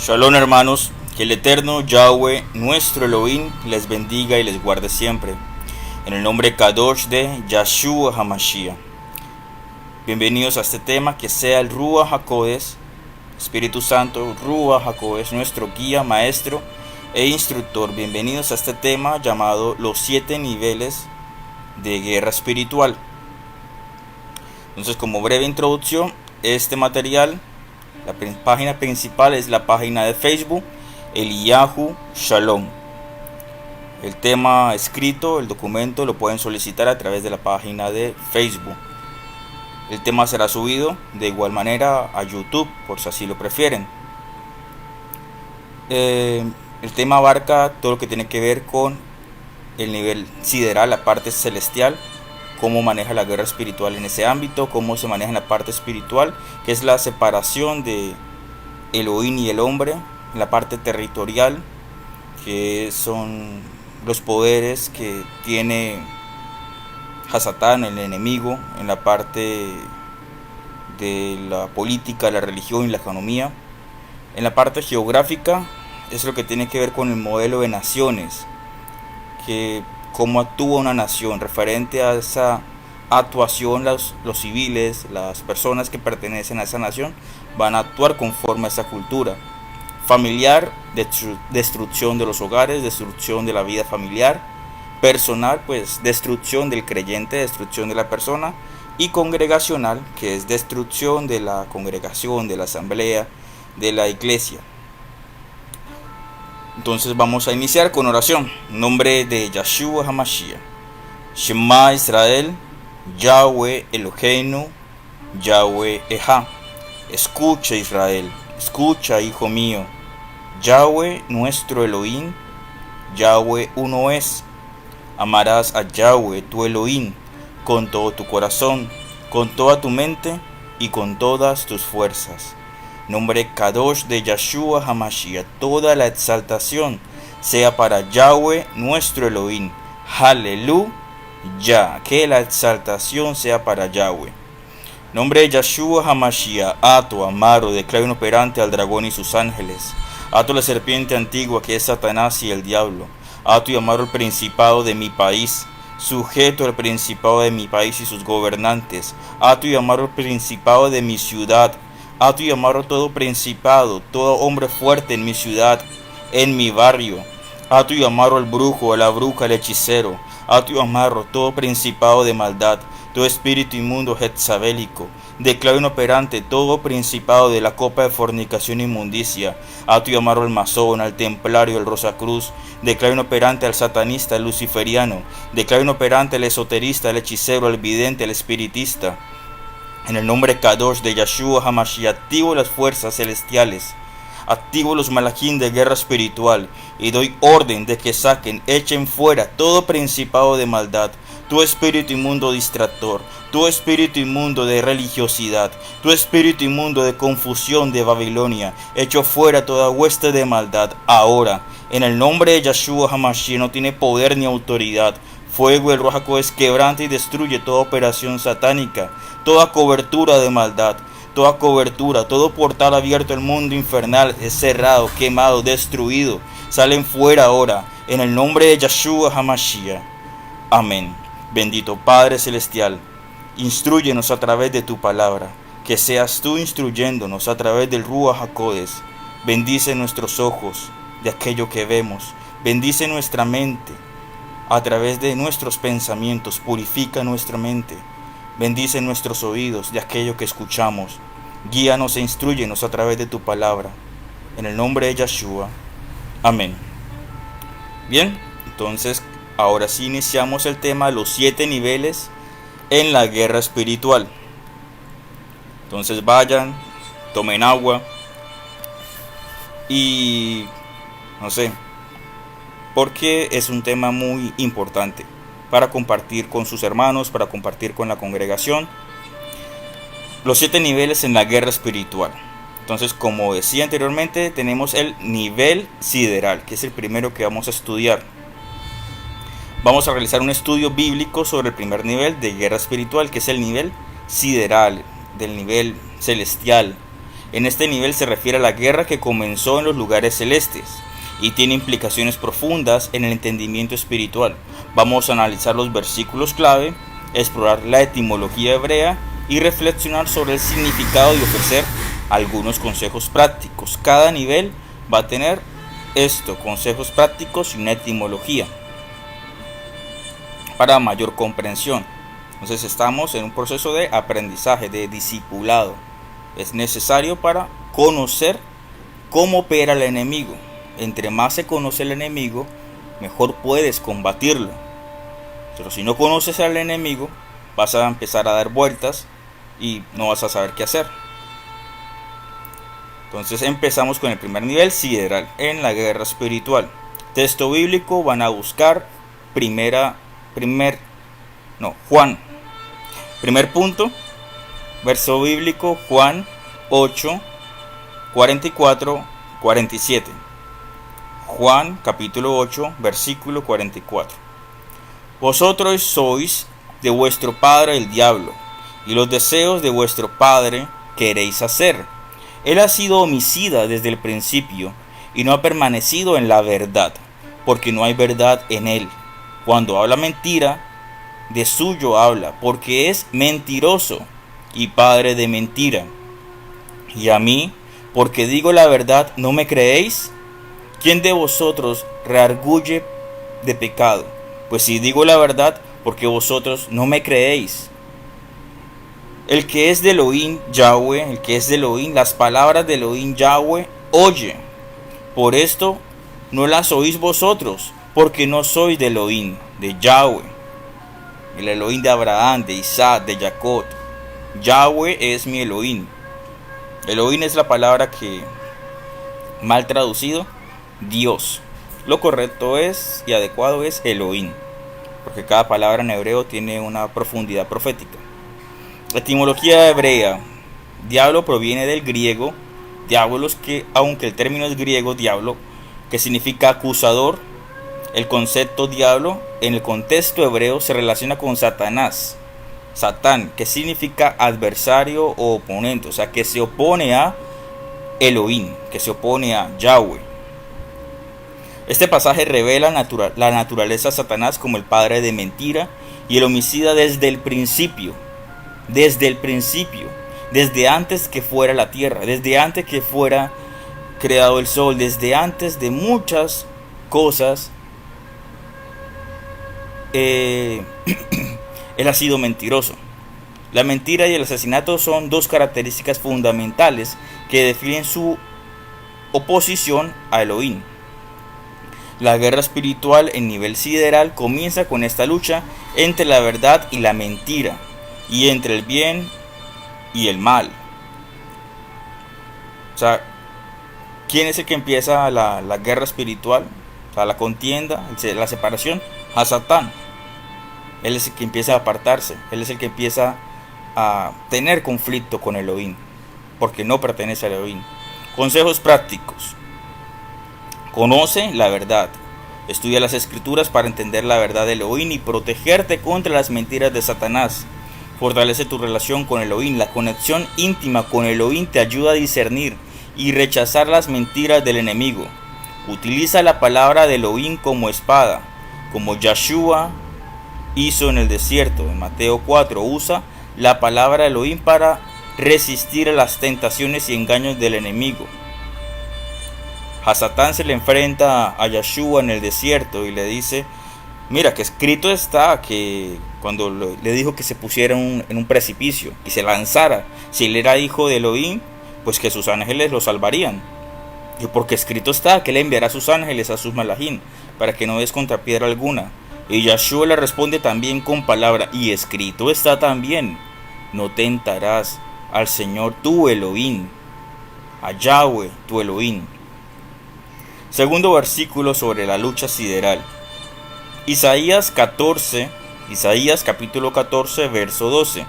Shalom hermanos, que el eterno Yahweh, nuestro Elohim, les bendiga y les guarde siempre. En el nombre Kadosh de Yahshua HaMashiach. Bienvenidos a este tema, que sea el Ruach HaKodesh, Espíritu Santo, Ruach HaKodesh, nuestro guía, maestro e instructor. Bienvenidos a este tema llamado los 7 niveles de guerra espiritual. Entonces, como breve introducción, este material, la página principal es la página de Facebook, Eliyahu Shalom. El tema escrito, el documento, lo pueden solicitar a través de la página de Facebook. El tema será subido de igual manera a YouTube, por si así lo prefieren. El tema abarca todo lo que tiene que ver con el nivel sideral, la parte celestial, cómo maneja la guerra espiritual en ese ámbito, cómo se maneja en la parte espiritual, que es la separación de Elohim y el hombre, en la parte territorial, que son los poderes que tiene Hasatán, el enemigo, en la parte de la política, la religión y la economía. En la parte geográfica es lo que tiene que ver con el modelo de naciones, que cómo actúa una nación, referente a esa actuación, los civiles, las personas que pertenecen a esa nación van a actuar conforme a esa cultura familiar, destrucción de los hogares, destrucción de la vida familiar, personal, pues destrucción del creyente, destrucción de la persona, y congregacional, que es destrucción de la congregación, de la asamblea, de la iglesia. Entonces vamos a iniciar con oración. En nombre de Yahshua HaMashiach. Shema Israel, Yahweh Eloheinu, Yahweh Ejá. Escucha Israel, escucha hijo mío. Yahweh nuestro Elohim, Yahweh uno es. Amarás a Yahweh tu Elohim con todo tu corazón, con toda tu mente y con todas tus fuerzas. Nombre Kadosh de Yahshua HaMashiach, toda la exaltación sea para Yahweh nuestro Elohim. Aleluya, que la exaltación sea para Yahweh. Nombre de Yahshua HaMashiach, ato, amaro, declaro inoperante al dragón y sus ángeles. Ato la serpiente antigua que es Satanás y el diablo. Ato y amaro el principado de mi país. Sujeto al principado de mi país y sus gobernantes. Ato y amaro el principado de mi ciudad. Ato y amarro todo principado, todo hombre fuerte en mi ciudad, en mi barrio. Ato y amarro al brujo, a la bruja, al hechicero. Ato y amarro todo principado de maldad, todo espíritu inmundo jezabélico. Declaro inoperante todo principado de la copa de fornicación e inmundicia. Ato y amarro al masón, al templario, al rosacruz. Declaro inoperante al satanista, al luciferiano. Declaro inoperante al esoterista, al hechicero, al vidente, al espiritista. En el nombre Kadosh de Yahshua HaMashiach, activo las fuerzas celestiales, activo los malachim de guerra espiritual y doy orden de que saquen, echen fuera todo principado de maldad, tu espíritu inmundo distractor, tu espíritu inmundo de religiosidad, tu espíritu inmundo de confusión de Babilonia, echo fuera toda hueste de maldad. Ahora, en el nombre de Yahshua HaMashiach, no tiene poder ni autoridad. Fuego del Ruach HaKodesh quebranta y destruye toda operación satánica, toda cobertura de maldad, toda cobertura, todo portal abierto al mundo infernal es cerrado, quemado, destruido. Salen fuera ahora, en el nombre de Yahshua HaMashiach. Amén. Bendito Padre Celestial, instrúyenos a través de tu palabra, que seas tú instruyéndonos a través del Ruach HaKodesh. Bendice nuestros ojos de aquello que vemos, bendice nuestra mente a través de nuestros pensamientos, purifica nuestra mente. Bendice nuestros oídos de aquello que escuchamos. Guíanos e instrúyenos a través de tu palabra. En el nombre de Yahshua. Amén. Bien, entonces ahora sí iniciamos el tema, los 7 niveles en la guerra espiritual. Entonces vayan, tomen agua y no sé, porque es un tema muy importante para compartir con sus hermanos, para compartir con la congregación. Los 7 niveles en la guerra espiritual. Entonces, como decía anteriormente, tenemos el nivel sideral, que es el primero que vamos a estudiar. Vamos a realizar un estudio bíblico sobre el primer nivel de guerra espiritual, que es el nivel sideral, del nivel celestial, En este nivel se refiere a la guerra que comenzó en los lugares celestes y tiene implicaciones profundas en el entendimiento espiritual. Vamos a analizar los versículos clave, explorar la etimología hebrea y reflexionar sobre el significado y ofrecer algunos consejos prácticos. Cada nivel va a tener consejos prácticos y una etimología para mayor comprensión. Entonces estamos en un proceso de aprendizaje, de discipulado. Es necesario para conocer cómo opera el enemigo. Entre más se conoce el enemigo, mejor puedes combatirlo. Pero si no conoces al enemigo, vas a empezar a dar vueltas y no vas a saber qué hacer. Entonces empezamos con el primer nivel, sideral, en la guerra espiritual. Texto bíblico, van a buscar Juan. Primer punto, verso bíblico, Juan 8, 44, 47. Juan capítulo 8, versículo 44. Vosotros sois de vuestro padre el diablo, y los deseos de vuestro padre queréis hacer. Él ha sido homicida desde el principio, y no ha permanecido en la verdad, porque no hay verdad en él. Cuando habla mentira, de suyo habla, porque es mentiroso y padre de mentira. Y a mí, porque digo la verdad, ¿no me creéis? ¿Quién de vosotros rearguye de pecado? Pues si digo la verdad, porque vosotros no me creéis. El que es de Elohim, Yahweh, el que es de Elohim, las palabras de Elohim, Yahweh, oye. Por esto no las oís vosotros, porque no sois de Elohim, de Yahweh, el Elohim de Abraham, de Isaac, de Jacob. Yahweh es mi Elohim. Elohim es la palabra que, mal traducido, Dios. Lo correcto es y adecuado es Elohim, porque cada palabra en hebreo tiene una profundidad profética. Etimología hebrea. Diablo proviene del griego diabolos, que aunque el término es griego diablo, que significa acusador, el concepto diablo en el contexto hebreo se relaciona con Satanás, Satán, que significa adversario o oponente, o sea que se opone a Elohim, que se opone a Yahweh. Este pasaje revela la naturaleza de Satanás como el padre de mentira y el homicida desde el principio, desde antes que fuera la tierra, desde antes que fuera creado el sol, desde antes de muchas cosas. Él ha sido mentiroso. La mentira y el asesinato son dos características fundamentales que definen su oposición a Elohim. La guerra espiritual en nivel sideral comienza con esta lucha entre la verdad y la mentira, y entre el bien y el mal. O sea, ¿quién es el que empieza la guerra espiritual? O sea, la contienda, la separación. A Satán. Él es el que empieza a apartarse. Él es el que empieza a tener conflicto con Elohim, porque no pertenece a Elohim. Consejos prácticos. Conoce la verdad. Estudia las escrituras para entender la verdad de Elohim y protegerte contra las mentiras de Satanás. Fortalece tu relación con Elohim. La conexión íntima con Elohim te ayuda a discernir y rechazar las mentiras del enemigo. Utiliza la palabra de Elohim como espada, como Yahshua hizo en el desierto. En Mateo 4 usa la palabra de Elohim para resistir a las tentaciones y engaños del enemigo. A Satán se le enfrenta a Yahshua en el desierto y le dice: mira, que escrito está, que cuando le dijo que se pusiera en un precipicio y se lanzara, si él era hijo de Elohim, pues que sus ángeles lo salvarían. Y porque escrito está que él enviará a sus ángeles a sus malachim para que no des contra piedra alguna. Y Yahshua le responde también con palabra: y escrito está también, no tentarás al Señor tu Elohim, a Yahweh tu Elohim. Segundo versículo sobre la lucha sideral. Isaías capítulo 14, verso 12.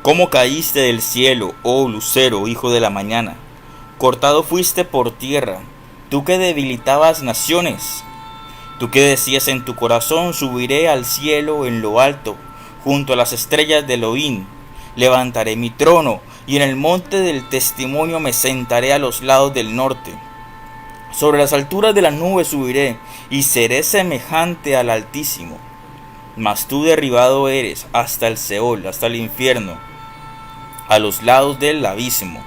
¿Cómo caíste del cielo, oh lucero, hijo de la mañana? Cortado fuiste por tierra, tú que debilitabas naciones. Tú que decías en tu corazón: subiré al cielo en lo alto, junto a las estrellas de Elohim. Levantaré mi trono y en el monte del testimonio me sentaré a los lados del norte. Sobre las alturas de la nube subiré, y seré semejante al Altísimo. Mas tú derribado eres hasta el Seol, hasta el infierno, a los lados del abismo.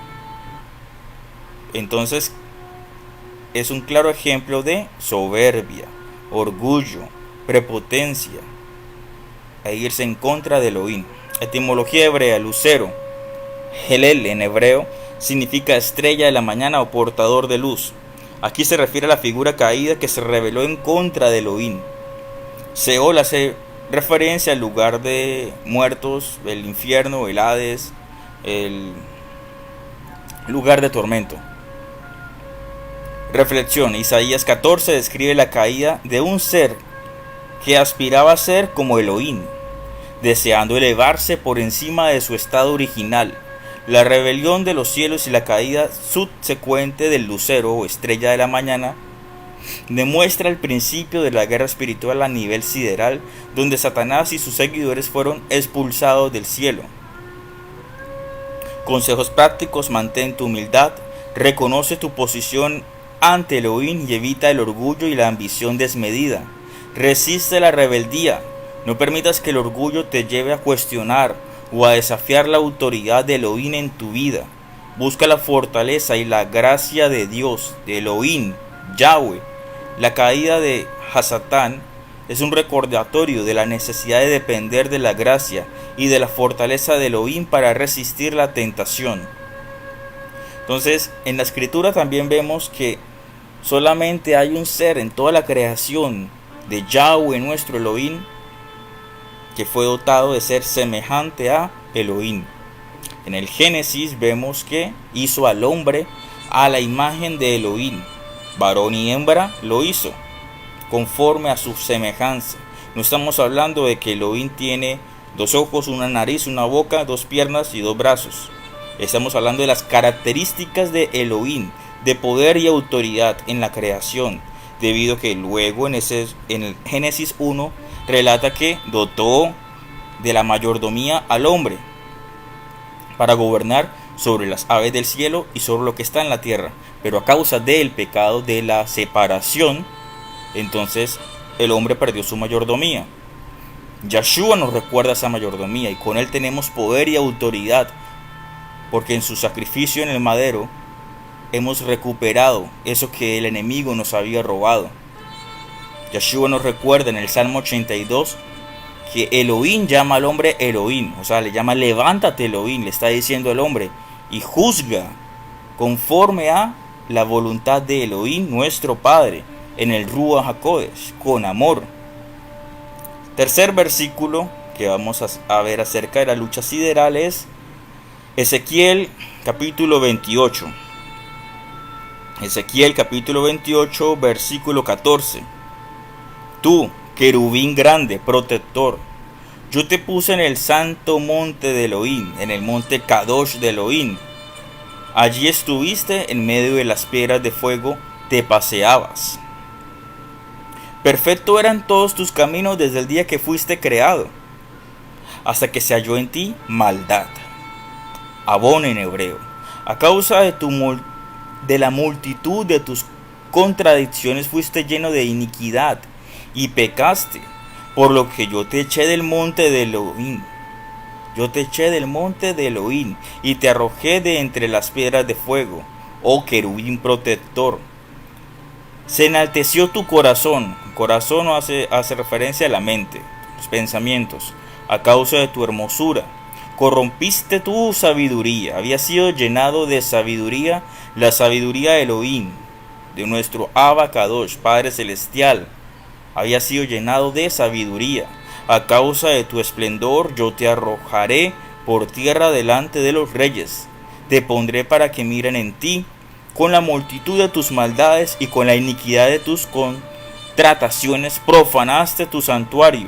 Entonces es un claro ejemplo de soberbia, orgullo, prepotencia, e irse en contra de Elohim. Etimología hebrea: lucero. Helel en hebreo significa estrella de la mañana o portador de luz. Aquí se refiere a la figura caída que se rebeló en contra de Elohim. Seol hace referencia al lugar de muertos, el infierno, el Hades, el lugar de tormento. Reflexión: Isaías 14 describe la caída de un ser que aspiraba a ser como Elohim, deseando elevarse por encima de su estado original. La rebelión de los cielos y la caída subsecuente del lucero o estrella de la mañana demuestra el principio de la guerra espiritual a nivel sideral, donde Satanás y sus seguidores fueron expulsados del cielo. Consejos prácticos: mantén tu humildad, reconoce tu posición ante Elohim y evita el orgullo y la ambición desmedida. Resiste la rebeldía, no permitas que el orgullo te lleve a cuestionar o a desafiar la autoridad de Elohim en tu vida. Busca la fortaleza y la gracia de Dios, de Elohim, Yahweh. La caída de Hasatán es un recordatorio de la necesidad de depender de la gracia y de la fortaleza de Elohim para resistir la tentación. Entonces, en la escritura también vemos que solamente hay un ser en toda la creación de Yahweh, nuestro Elohim, que fue dotado de ser semejante a Elohim. En el Génesis vemos que hizo al hombre a la imagen de Elohim. Varón y hembra lo hizo, conforme a su semejanza. No estamos hablando de que Elohim tiene 2 ojos, una nariz, una boca, 2 piernas y 2 brazos. Estamos hablando de las características de Elohim, de poder y autoridad en la creación, debido a que luego en el Génesis 1 relata que dotó de la mayordomía al hombre para gobernar sobre las aves del cielo y sobre lo que está en la tierra. Pero a causa del pecado, de la separación, entonces el hombre perdió su mayordomía. Yeshua nos recuerda esa mayordomía, y con él tenemos poder y autoridad, porque en su sacrificio en el madero hemos recuperado eso que el enemigo nos había robado. Yeshua nos recuerda en el Salmo 82 que Elohim llama al hombre Elohim, o sea, le llama levántate Elohim, le está diciendo al hombre, y juzga conforme a la voluntad de Elohim, nuestro Padre, en el Ruach HaKodesh, con amor. Tercer versículo que vamos a ver acerca de la lucha sideral es Ezequiel capítulo 28. Ezequiel capítulo 28, versículo 14. Tú, querubín grande, protector, yo te puse en el santo monte de Elohim, en el monte Kadosh de Elohim. Allí estuviste en medio de las piedras de fuego, te paseabas. Perfecto eran todos tus caminos desde el día que fuiste creado, hasta que se halló en ti maldad. Abón en hebreo. A causa de la multitud de tus contradicciones fuiste lleno de iniquidad y pecaste, por lo que yo te eché del monte de Elohim. Yo te eché del monte de Elohim y te arrojé de entre las piedras de fuego, oh querubín protector. Se enalteció tu corazón. Corazón hace referencia a la mente, los pensamientos, a causa de tu hermosura. Corrompiste tu sabiduría. Había sido llenado de sabiduría, la sabiduría de Elohim, de nuestro Abba Kadosh, Padre Celestial. Había sido llenado de sabiduría. A causa de tu esplendor yo te arrojaré por tierra delante de los reyes. Te pondré para que miren en ti. Con la multitud de tus maldades y con la iniquidad de tus contrataciones profanaste tu santuario.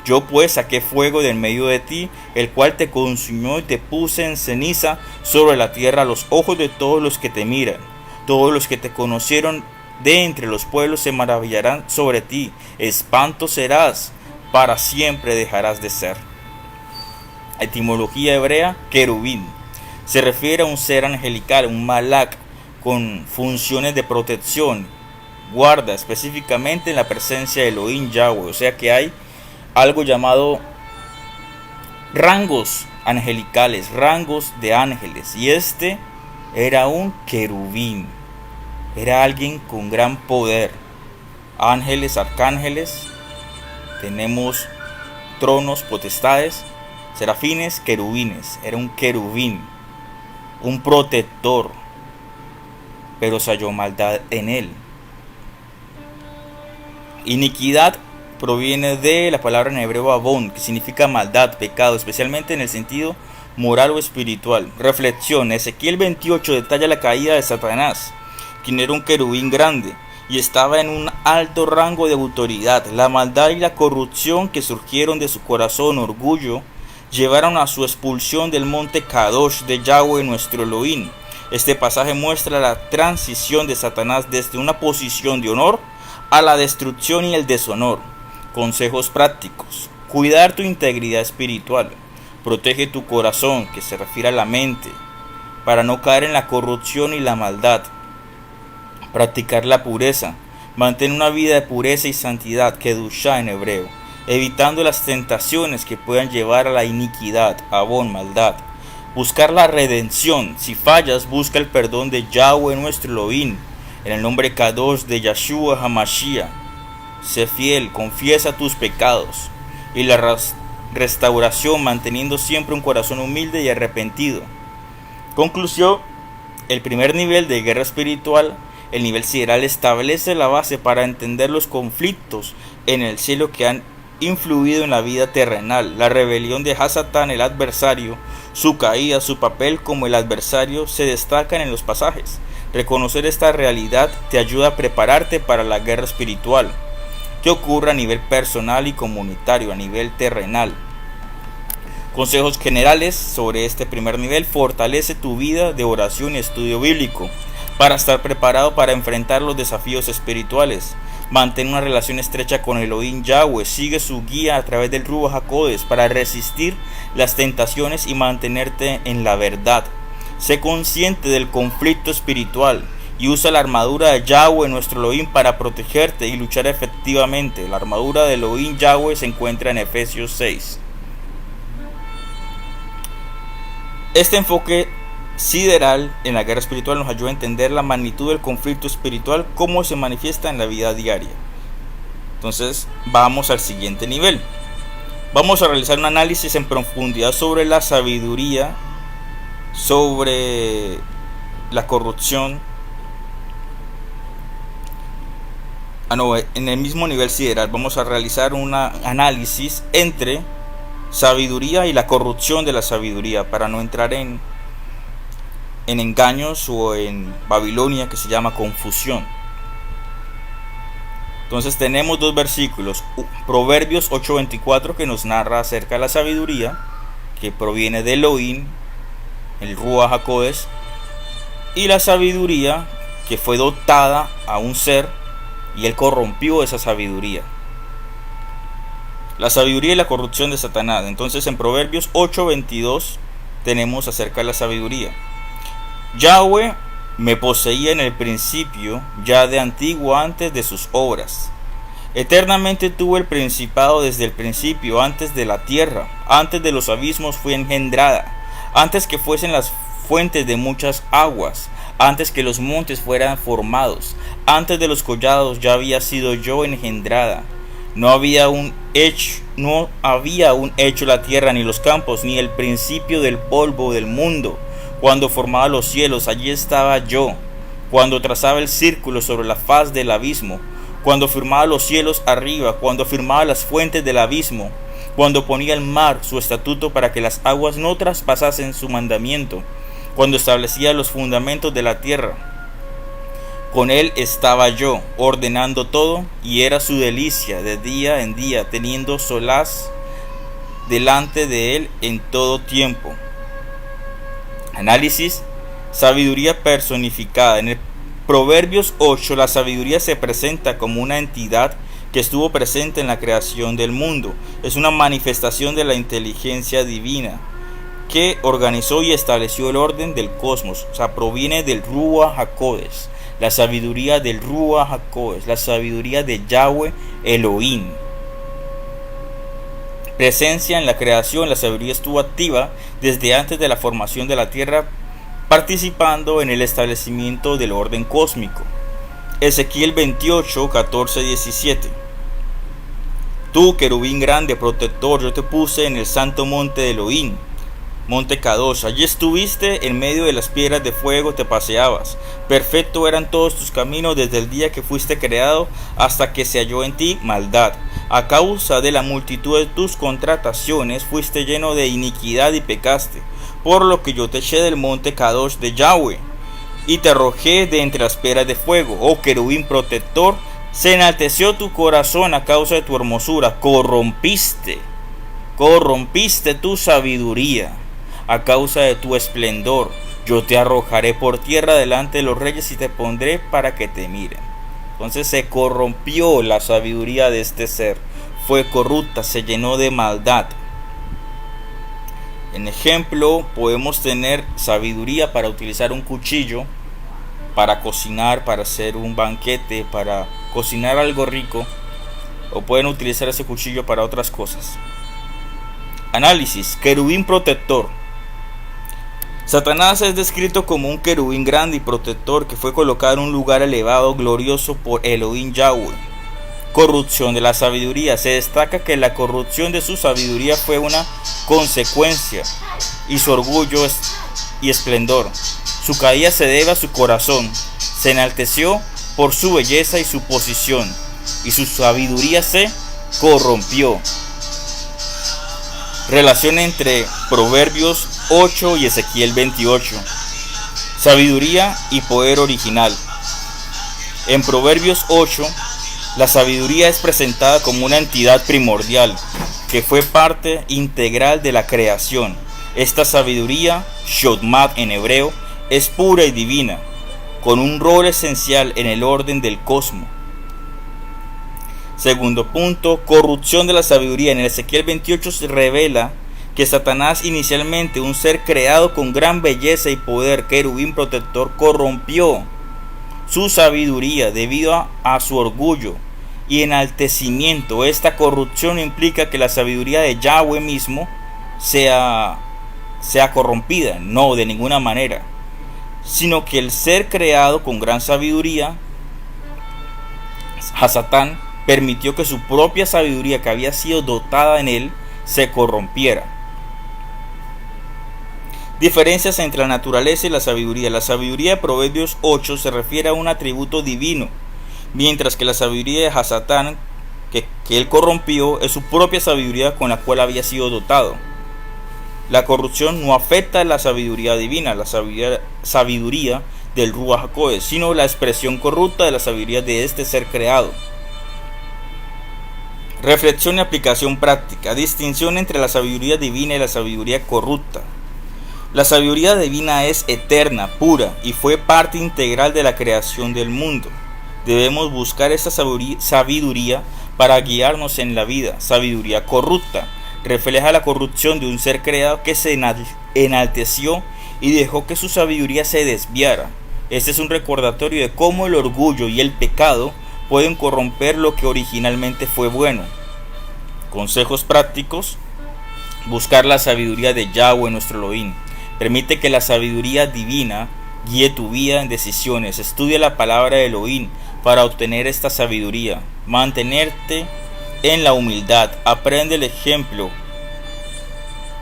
Yo pues saqué fuego de en medio de ti, el cual te consumió y te puse en ceniza sobre la tierra a los ojos de todos los que te miran. Todos los que te conocieron de entre los pueblos se maravillarán sobre ti. Espanto serás, para siempre dejarás de ser. Etimología hebrea: querubín. Se refiere a un ser angelical, un malak, con funciones de protección, guarda específicamente en la presencia de Elohim Yahweh. O sea que hay algo llamado rangos angelicales, rangos de ángeles. Y este era un querubín, era alguien con gran poder. Ángeles, arcángeles, tenemos tronos, potestades, serafines, querubines. Era un querubín, un protector, pero se halló maldad en él. Iniquidad proviene de la palabra en hebreo abón, que significa maldad, pecado, especialmente en el sentido moral o espiritual. Reflexión: Ezequiel 28 detalla la caída de Satanás, quien era un querubín grande y estaba en un alto rango de autoridad. La maldad y la corrupción que surgieron de su corazón, orgullo, llevaron a su expulsión del monte Kadosh de Yahweh nuestro Elohim. Este pasaje muestra la transición de Satanás desde una posición de honor a la destrucción y el deshonor. Consejos prácticos: cuidar tu integridad espiritual. Protege tu corazón, que se refiere a la mente, para no caer en la corrupción y la maldad. Practicar la pureza. Mantén una vida de pureza y santidad, kedushá en hebreo, evitando las tentaciones que puedan llevar a la iniquidad, abón, maldad. Buscar la redención. Si fallas, busca el perdón de Yahweh nuestro Elohim, en el nombre Kadosh de Yeshua HaMashiach. Sé fiel, confiesa tus pecados. Y la restauración, manteniendo siempre un corazón humilde y arrepentido. Conclusión: el primer nivel de guerra espiritual, el nivel sideral, establece la base para entender los conflictos en el cielo que han influido en la vida terrenal. La rebelión de Hasatán, el adversario, su caída, su papel como el adversario se destacan en los pasajes. Reconocer esta realidad te ayuda a prepararte para la guerra espiritual, que ocurre a nivel personal y comunitario, a nivel terrenal. Consejos generales sobre este primer nivel: fortalece tu vida de oración y estudio bíblico para estar preparado para enfrentar los desafíos espirituales. Mantén una relación estrecha con Elohim Yahweh, sigue su guía a través del Ruach HaKodesh para resistir las tentaciones y mantenerte en la verdad. Sé consciente del conflicto espiritual y usa la armadura de Yahweh nuestro Elohim para protegerte y luchar efectivamente. La armadura de Elohim Yahweh se encuentra en Efesios 6. Este enfoque sideral en la guerra espiritual nos ayuda a entender la magnitud del conflicto espiritual, cómo se manifiesta en la vida diaria. Entonces vamos al siguiente nivel. Vamos a realizar un análisis en profundidad sobre la sabiduría, sobre la corrupción. En el mismo nivel sideral vamos a realizar un análisis entre sabiduría y la corrupción de la sabiduría, para no entrar en engaños o en Babilonia, que se llama confusión. Entonces tenemos dos versículos: Proverbios 8:24, que nos narra acerca de la sabiduría que proviene de Elohim, el Ruach HaKodesh, y la sabiduría que fue dotada a un ser y él corrompió esa sabiduría. La sabiduría y la corrupción de Satanás. Entonces en Proverbios 8:22 tenemos acerca de la sabiduría: Yahweh me poseía en el principio, ya de antiguo, antes de sus obras. Eternamente tuvo el principado desde el principio, antes de la tierra, antes de los abismos fui engendrada, antes que fuesen las fuentes de muchas aguas, antes que los montes fueran formados, antes de los collados ya había sido yo engendrada. No había aún hecho la tierra ni los campos, ni el principio del polvo del mundo. Cuando formaba los cielos, allí estaba yo. Cuando trazaba el círculo sobre la faz del abismo, cuando firmaba los cielos arriba, cuando firmaba las fuentes del abismo, cuando ponía el mar su estatuto para que las aguas no traspasasen su mandamiento, cuando establecía los fundamentos de la tierra. Con él estaba yo, ordenando todo, y era su delicia de día en día, teniendo solaz delante de él en todo tiempo. Análisis: sabiduría personificada. En el Proverbios 8, la sabiduría se presenta como una entidad que estuvo presente en la creación del mundo. Es una manifestación de la inteligencia divina que organizó y estableció el orden del cosmos. O sea, proviene del Ruach HaKodesh, la sabiduría del Ruach HaKodesh, la sabiduría de Yahweh Elohim. Presencia en la creación, la sabiduría estuvo activa desde antes de la formación de la tierra, participando en el establecimiento del orden cósmico. Ezequiel 28, 14, 17. Tú, querubín grande, protector, yo te puse en el santo monte de Elohim, monte Kadosh. Allí estuviste, en medio de las piedras de fuego te paseabas. Perfecto eran todos tus caminos desde el día que fuiste creado hasta que se halló en ti maldad. A causa de la multitud de tus contrataciones fuiste lleno de iniquidad y pecaste. Por lo que yo te eché del monte Kadosh de Yahweh y te arrojé de entre las piedras de fuego. Oh querubín protector, se enalteció tu corazón a causa de tu hermosura. Corrompiste tu sabiduría a causa de tu esplendor. Yo te arrojaré por tierra delante de los reyes y te pondré para que te miren. Entonces se corrompió la sabiduría de este ser. Fue corrupta, se llenó de maldad. En ejemplo, podemos tener sabiduría para utilizar un cuchillo, para cocinar, para hacer un banquete, para cocinar algo rico, o pueden utilizar ese cuchillo para otras cosas. Análisis. Querubín protector. Satanás es descrito como un querubín grande y protector que fue colocado en un lugar elevado, glorioso por Elohim Yahweh. Corrupción de la sabiduría. Se destaca que la corrupción de su sabiduría fue una consecuencia y su orgullo y esplendor. Su caída se debe a su corazón. Se enalteció por su belleza y su posición, y su sabiduría se corrompió. Relación entre Proverbios 8 y Ezequiel 28. Sabiduría y poder original. En Proverbios 8, la sabiduría es presentada como una entidad primordial que fue parte integral de la creación. Esta sabiduría, Shodmat en hebreo, es pura y divina, con un rol esencial en el orden del cosmos. Segundo punto, corrupción de la sabiduría. En el Ezequiel 28 se revela que Satanás, inicialmente un ser creado con gran belleza y poder, querubín protector, corrompió su sabiduría debido a su orgullo y enaltecimiento. Esta corrupción implica que la sabiduría de Yahweh mismo sea corrompida, no de ninguna manera, sino que el ser creado con gran sabiduría, Hasatán, permitió que su propia sabiduría que había sido dotada en él se corrompiera. Diferencias entre la naturaleza y la sabiduría. La sabiduría de Proverbios 8 se refiere a un atributo divino, mientras que la sabiduría de Hasatán, que él corrompió, es su propia sabiduría con la cual había sido dotado. La corrupción no afecta a la sabiduría divina, la sabiduría del Ruach HaKodesh, sino la expresión corrupta de la sabiduría de este ser creado. Reflexión y aplicación práctica. Distinción entre la sabiduría divina y la sabiduría corrupta. La sabiduría divina es eterna, pura y fue parte integral de la creación del mundo. Debemos buscar esta sabiduría para guiarnos en la vida. Sabiduría corrupta refleja la corrupción de un ser creado que se enalteció y dejó que su sabiduría se desviara. Este es un recordatorio de cómo el orgullo y el pecado pueden corromper lo que originalmente fue bueno. Consejos prácticos. Buscar la sabiduría de Yahweh nuestro Elohim. Permite que la sabiduría divina guíe tu vida en decisiones. Estudia la palabra de Elohim para obtener esta sabiduría. Mantenerte en la humildad. Aprende el ejemplo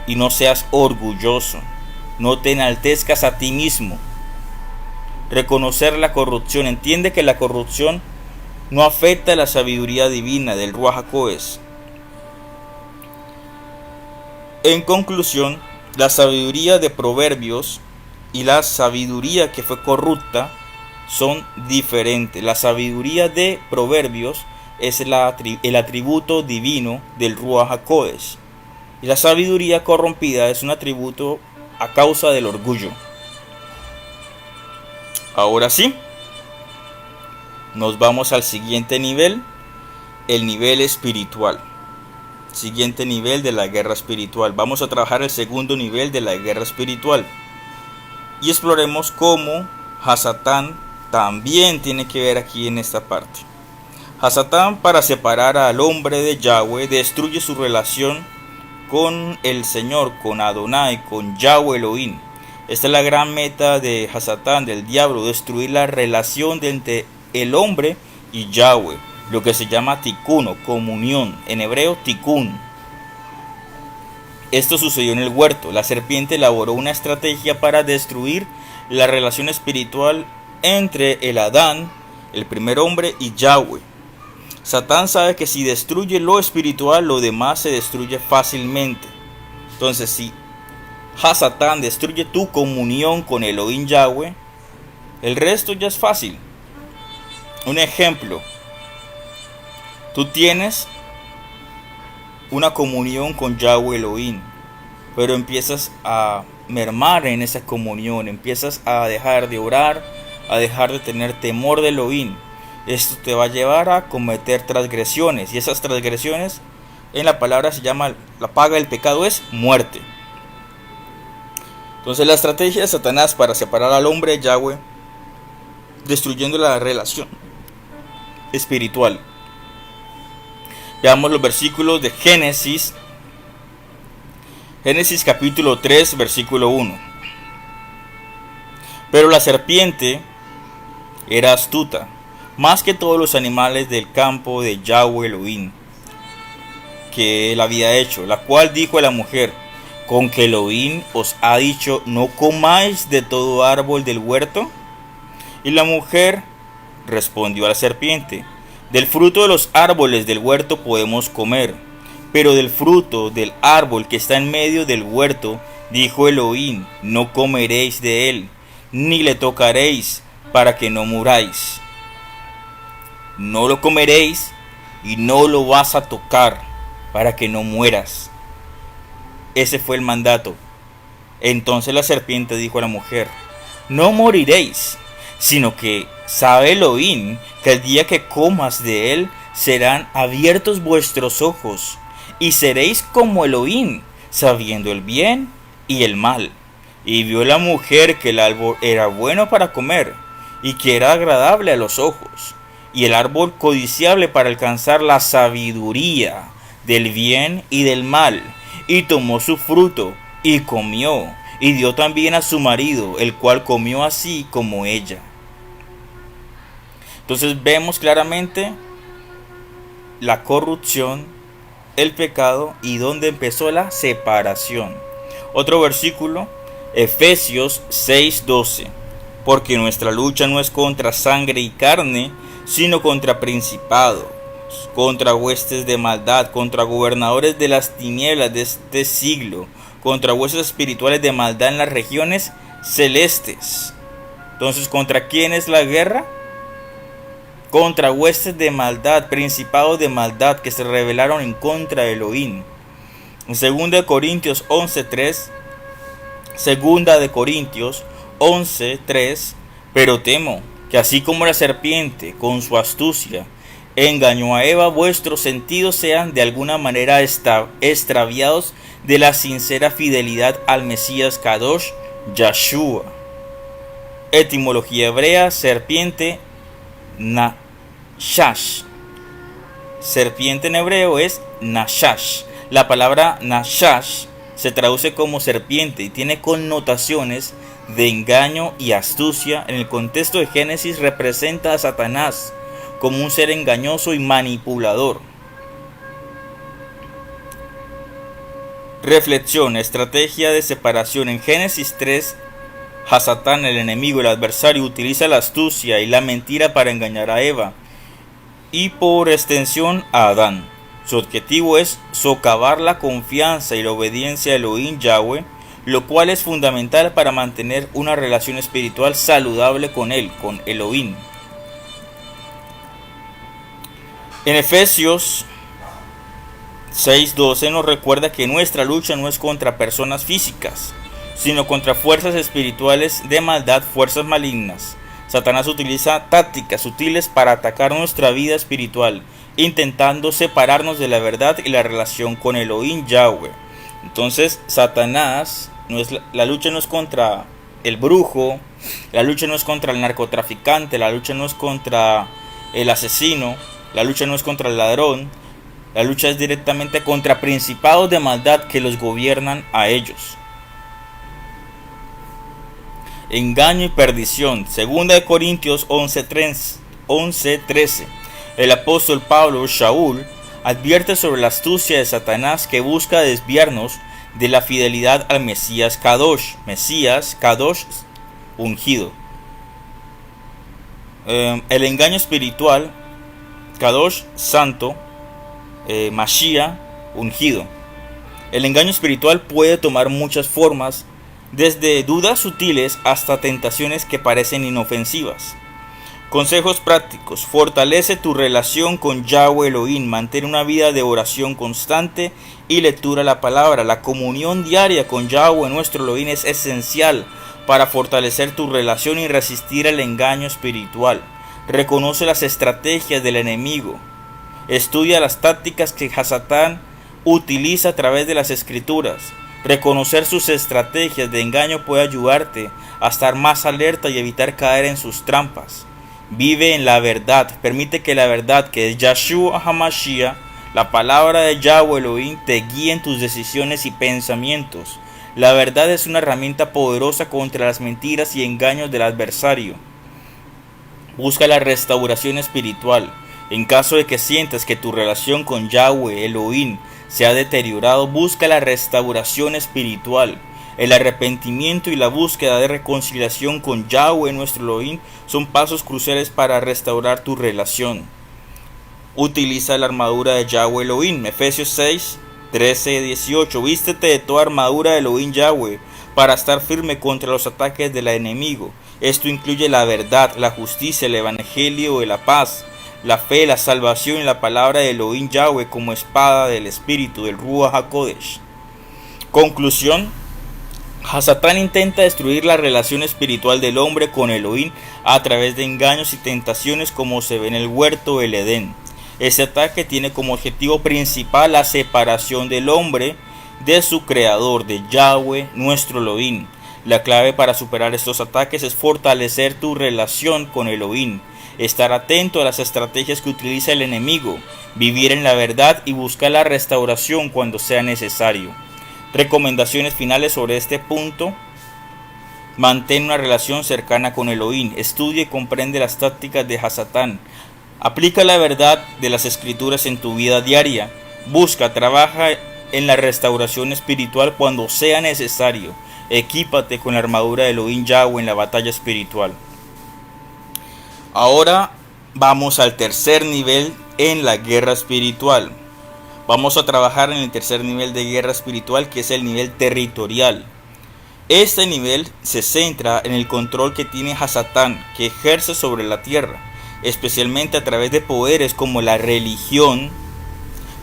y no seas orgulloso. No te enaltezcas a ti mismo. Reconocer la corrupción. Entiende que la corrupción no afecta a la sabiduría divina del Ruach HaKodesh. En conclusión, la sabiduría de Proverbios y la sabiduría que fue corrupta son diferentes. La sabiduría de Proverbios es el atributo divino del Ruach HaKodesh, y la sabiduría corrompida es un atributo a causa del orgullo. Ahora sí, nos vamos al siguiente nivel, el nivel espiritual. Siguiente nivel de la guerra espiritual. Vamos a trabajar el segundo nivel de la guerra espiritual. Y exploremos cómo Hasatán también tiene que ver aquí en esta parte. Hasatán, para separar al hombre de Yahweh, destruye su relación con el Señor, con Adonai, con Yahweh Elohim. Esta es la gran meta de Hasatán, del diablo, destruir la relación entre el hombre y Yahweh, lo que se llama tikkun o comunión, en hebreo tikkun. Esto sucedió en el huerto. La serpiente elaboró una estrategia para destruir la relación espiritual entre el Adán, el primer hombre, y Yahweh. Satán sabe que si destruye lo espiritual, lo demás se destruye fácilmente. Entonces, si Hasatán destruye tu comunión con Elohim Yahweh, el resto ya es fácil. Un ejemplo: tú tienes una comunión con Yahweh Elohim, pero empiezas a mermar en esa comunión, empiezas a dejar de orar, a dejar de tener temor de Elohim. Esto te va a llevar a cometer transgresiones, y esas transgresiones en la palabra se llama, la paga del pecado es muerte. Entonces la estrategia de Satanás para separar al hombre de Yahweh, destruyendo la relación espiritual. Veamos los versículos de Génesis capítulo 3, versículo 1. Pero la serpiente era astuta, más que todos los animales del campo de Yahweh Elohim, que él había hecho, la cual dijo a la mujer: ¿con que Elohim os ha dicho, no comáis de todo árbol del huerto? Y la mujer respondió a la serpiente: del fruto de los árboles del huerto podemos comer, pero del fruto del árbol que está en medio del huerto, dijo Elohim, no comeréis de él, ni le tocaréis, para que no muráis. No lo comeréis y no lo vas a tocar, para que no mueras. Ese fue el mandato. Entonces la serpiente dijo a la mujer: no moriréis, sino que sabe Elohim que el día que comas de él serán abiertos vuestros ojos, y seréis como Elohim, sabiendo el bien y el mal. Y vio la mujer que el árbol era bueno para comer, y que era agradable a los ojos, y el árbol codiciable para alcanzar la sabiduría del bien y del mal. Y tomó su fruto, y comió, y dio también a su marido, el cual comió así como ella. Entonces vemos claramente la corrupción, el pecado, y donde empezó la separación. Otro versículo, Efesios 6:12. Porque nuestra lucha no es contra sangre y carne, sino contra principados, contra huestes de maldad, contra gobernadores de las tinieblas de este siglo, contra huestes espirituales de maldad en las regiones celestes. Entonces, ¿contra quién es la guerra? Contra huestes de maldad, principados de maldad que se rebelaron en contra de Elohim. En 2 Corintios 11:3, 2 Corintios 11:3, pero temo que así como la serpiente con su astucia engañó a Eva, vuestros sentidos sean de alguna manera extraviados de la sincera fidelidad al Mesías Kadosh Yahshua. Etimología hebrea: serpiente, Nashash. Serpiente en hebreo es Nashash. La palabra Nashash se traduce como serpiente y tiene connotaciones de engaño y astucia. En el contexto de Génesis representa a Satanás como un ser engañoso y manipulador. Reflexión: estrategia de separación. En Génesis 3, Hasatán, el enemigo, el adversario, utiliza la astucia y la mentira para engañar a Eva y por extensión a Adán. Su objetivo es socavar la confianza y la obediencia a Elohim Yahweh, lo cual es fundamental para mantener una relación espiritual saludable con él, con Elohim. En Efesios 6:12 nos recuerda que nuestra lucha no es contra personas físicas, sino contra fuerzas espirituales de maldad, fuerzas malignas. Satanás utiliza tácticas sutiles para atacar nuestra vida espiritual intentando separarnos de la verdad y la relación con Elohim Yahweh. Entonces, Satanás, la lucha no es contra el brujo, la lucha no es contra el narcotraficante, la lucha no es contra el asesino, la lucha no es contra el ladrón, la lucha es directamente contra principados de maldad que los gobiernan a ellos. Engaño y perdición. 2 Corintios 11:13. El apóstol Pablo, Shaul, advierte sobre la astucia de Satanás que busca desviarnos de la fidelidad al Mesías Kadosh, ungido. El engaño espiritual, Kadosh, santo, Mashiach, ungido. El engaño espiritual puede tomar muchas formas, desde dudas sutiles hasta tentaciones que parecen inofensivas. Consejos prácticos. Fortalece tu relación con Yahweh Elohim. Mantén una vida de oración constante y lectura de la palabra. La comunión diaria con Yahweh nuestro Elohim es esencial para fortalecer tu relación y resistir el engaño espiritual. Reconoce las estrategias del enemigo. Estudia las tácticas que Hasatán utiliza a través de las escrituras. Reconocer sus estrategias de engaño puede ayudarte a estar más alerta y evitar caer en sus trampas. Vive en la verdad. Permite que la verdad, que es Yeshua HaMashiach, la palabra de Yahweh Elohim, te guíe en tus decisiones y pensamientos. La verdad es una herramienta poderosa contra las mentiras y engaños del adversario. Busca la restauración espiritual. En caso de que sientas que tu relación con Yahweh Elohim se ha deteriorado, busca la restauración espiritual. El arrepentimiento y la búsqueda de reconciliación con Yahweh nuestro Elohim son pasos cruciales para restaurar tu relación. Utiliza la armadura de Yahweh Elohim. Efesios 6:13-18. Vístete de toda armadura de Elohim Yahweh para estar firme contra los ataques del enemigo. Esto incluye la verdad, la justicia, el evangelio de la paz, la fe, la salvación y la palabra de Elohim Yahweh como espada del espíritu, del Ruach HaKodesh. Conclusión. Hasatán intenta destruir la relación espiritual del hombre con Elohim a través de engaños y tentaciones, como se ve en el huerto del Edén. Este ataque tiene como objetivo principal la separación del hombre de su creador, de Yahweh nuestro Elohim. La clave para superar estos ataques es fortalecer tu relación con Elohim, estar atento a las estrategias que utiliza el enemigo, vivir en la verdad y buscar la restauración cuando sea necesario. Recomendaciones finales sobre este punto. Mantén una relación cercana con Elohim. Estudia y comprende las tácticas de Hasatán. Aplica la verdad de las escrituras en tu vida diaria. Trabaja en la restauración espiritual cuando sea necesario. Equípate con la armadura de Elohim Yahweh en la batalla espiritual. Ahora vamos al tercer nivel en la guerra espiritual. Vamos a trabajar en el tercer nivel de guerra espiritual, que es el nivel territorial. Este nivel se centra en el control que tiene Hasatán, que ejerce sobre la tierra, especialmente a través de poderes como la religión,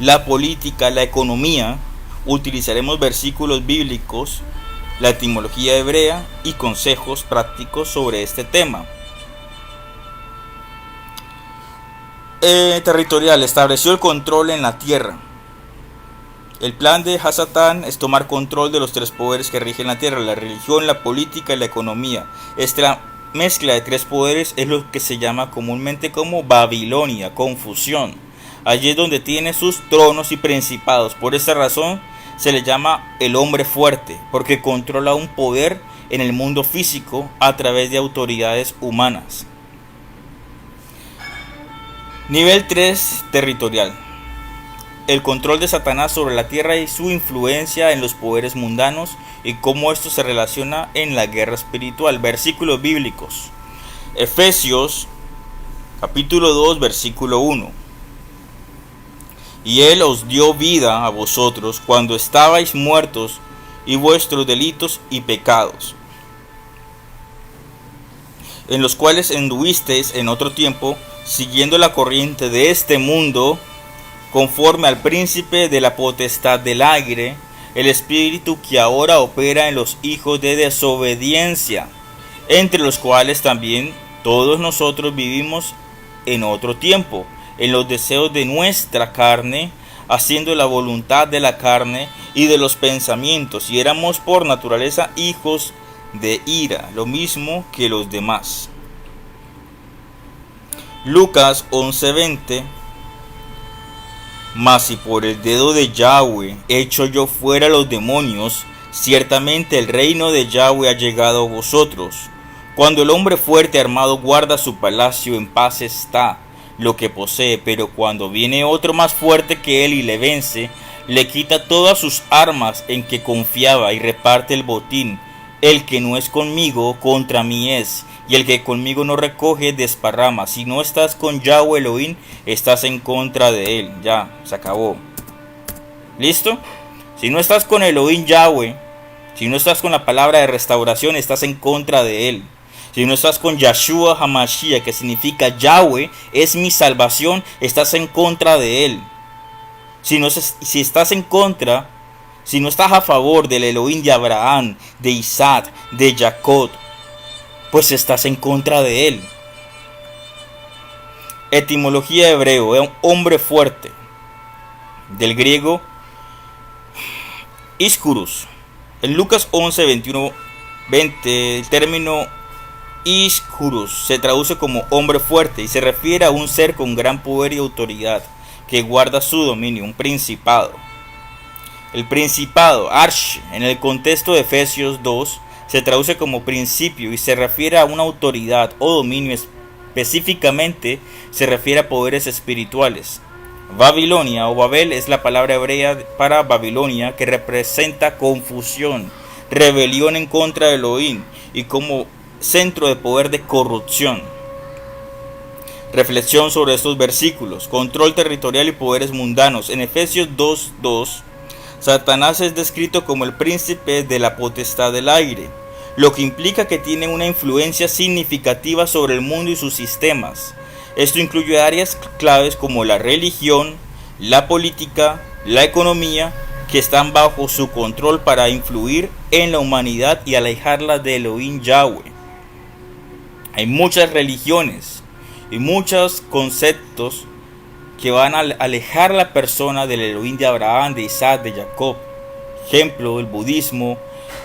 la política, la economía. Utilizaremos versículos bíblicos, la etimología hebrea y consejos prácticos sobre este tema. Territorial. Estableció el control en la tierra. El plan de Hasatán es tomar control de los tres poderes que rigen la tierra: la religión, la política y la economía. Esta mezcla de tres poderes es lo que se llama comúnmente como Babilonia, confusión. Allí es donde tiene sus tronos y principados. Por esta razón se le llama el hombre fuerte, porque controla un poder en el mundo físico a través de autoridades humanas. Nivel 3, territorial. El control de Satanás sobre la tierra y su influencia en los poderes mundanos y cómo esto se relaciona en la guerra espiritual. Versículos bíblicos. Efesios capítulo 2 versículo 1. Y Él os dio vida a vosotros cuando estabais muertos y vuestros delitos y pecados, en los cuales anduvisteis en otro tiempo, siguiendo la corriente de este mundo, conforme al príncipe de la potestad del aire, el espíritu que ahora opera en los hijos de desobediencia, entre los cuales también todos nosotros vivimos en otro tiempo, en los deseos de nuestra carne, haciendo la voluntad de la carne y de los pensamientos, y éramos por naturaleza hijos de ira, lo mismo que los demás. Lucas 11:20. Mas si por el dedo de Yahweh echo yo fuera los demonios, ciertamente el reino de Yahweh ha llegado a vosotros. Cuando el hombre fuerte armado guarda su palacio, en paz está lo que posee, pero cuando viene otro más fuerte que él y le vence, le quita todas sus armas en que confiaba y reparte el botín. El que no es conmigo, contra mí es, y el que conmigo no recoge, desparrama. Si no estás con Yahweh Elohim, estás en contra de él. Ya, se acabó. ¿Listo? Si no estás con Elohim Yahweh, si no estás con la palabra de restauración, estás en contra de él. Si no estás con Yeshua HaMashiach, que significa Yahweh es mi salvación, estás en contra de él. Si estás en contra, si no estás a favor del Elohim de Abraham, de Isaac, de Jacob, pues estás en contra de él. Etimología hebreo, hombre fuerte. Del griego, Iskurus. En Lucas 11, 21, 20, el término Iskurus se traduce como hombre fuerte y se refiere a un ser con gran poder y autoridad que guarda su dominio, un principado. El principado, Arsh, en el contexto de Efesios 2, se traduce como principio y se refiere a una autoridad o dominio. Específicamente se refiere a poderes espirituales. Babilonia o Babel es la palabra hebrea para Babilonia, que representa confusión, rebelión en contra de Elohim y como centro de poder de corrupción. Reflexión sobre estos versículos. Control territorial y poderes mundanos. En Efesios 2:2, Satanás es descrito como el príncipe de la potestad del aire, lo que implica que tiene una influencia significativa sobre el mundo y sus sistemas. Esto incluye áreas claves como la religión, la política, la economía, que están bajo su control para influir en la humanidad y alejarla de Elohim Yahweh. Hay muchas religiones y muchos conceptos que van a alejar a la persona del Elohim de Abraham, de Isaac, de Jacob. Ejemplo, el budismo,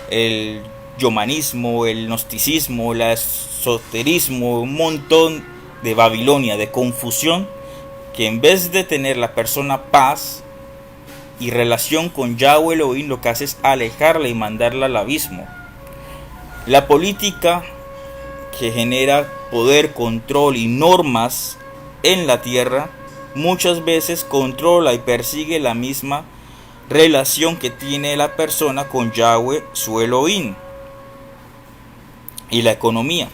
el yomanismo, el gnosticismo, el esoterismo, un montón de Babilonia, de confusión, que en vez de tener la persona paz y relación con Yahweh Elohim, lo que hace es alejarla y mandarla al abismo. La política, que genera poder, control y normas en la tierra, muchas veces controla y persigue la misma relación que tiene la persona con Yahweh, su Elohim. Y la economía.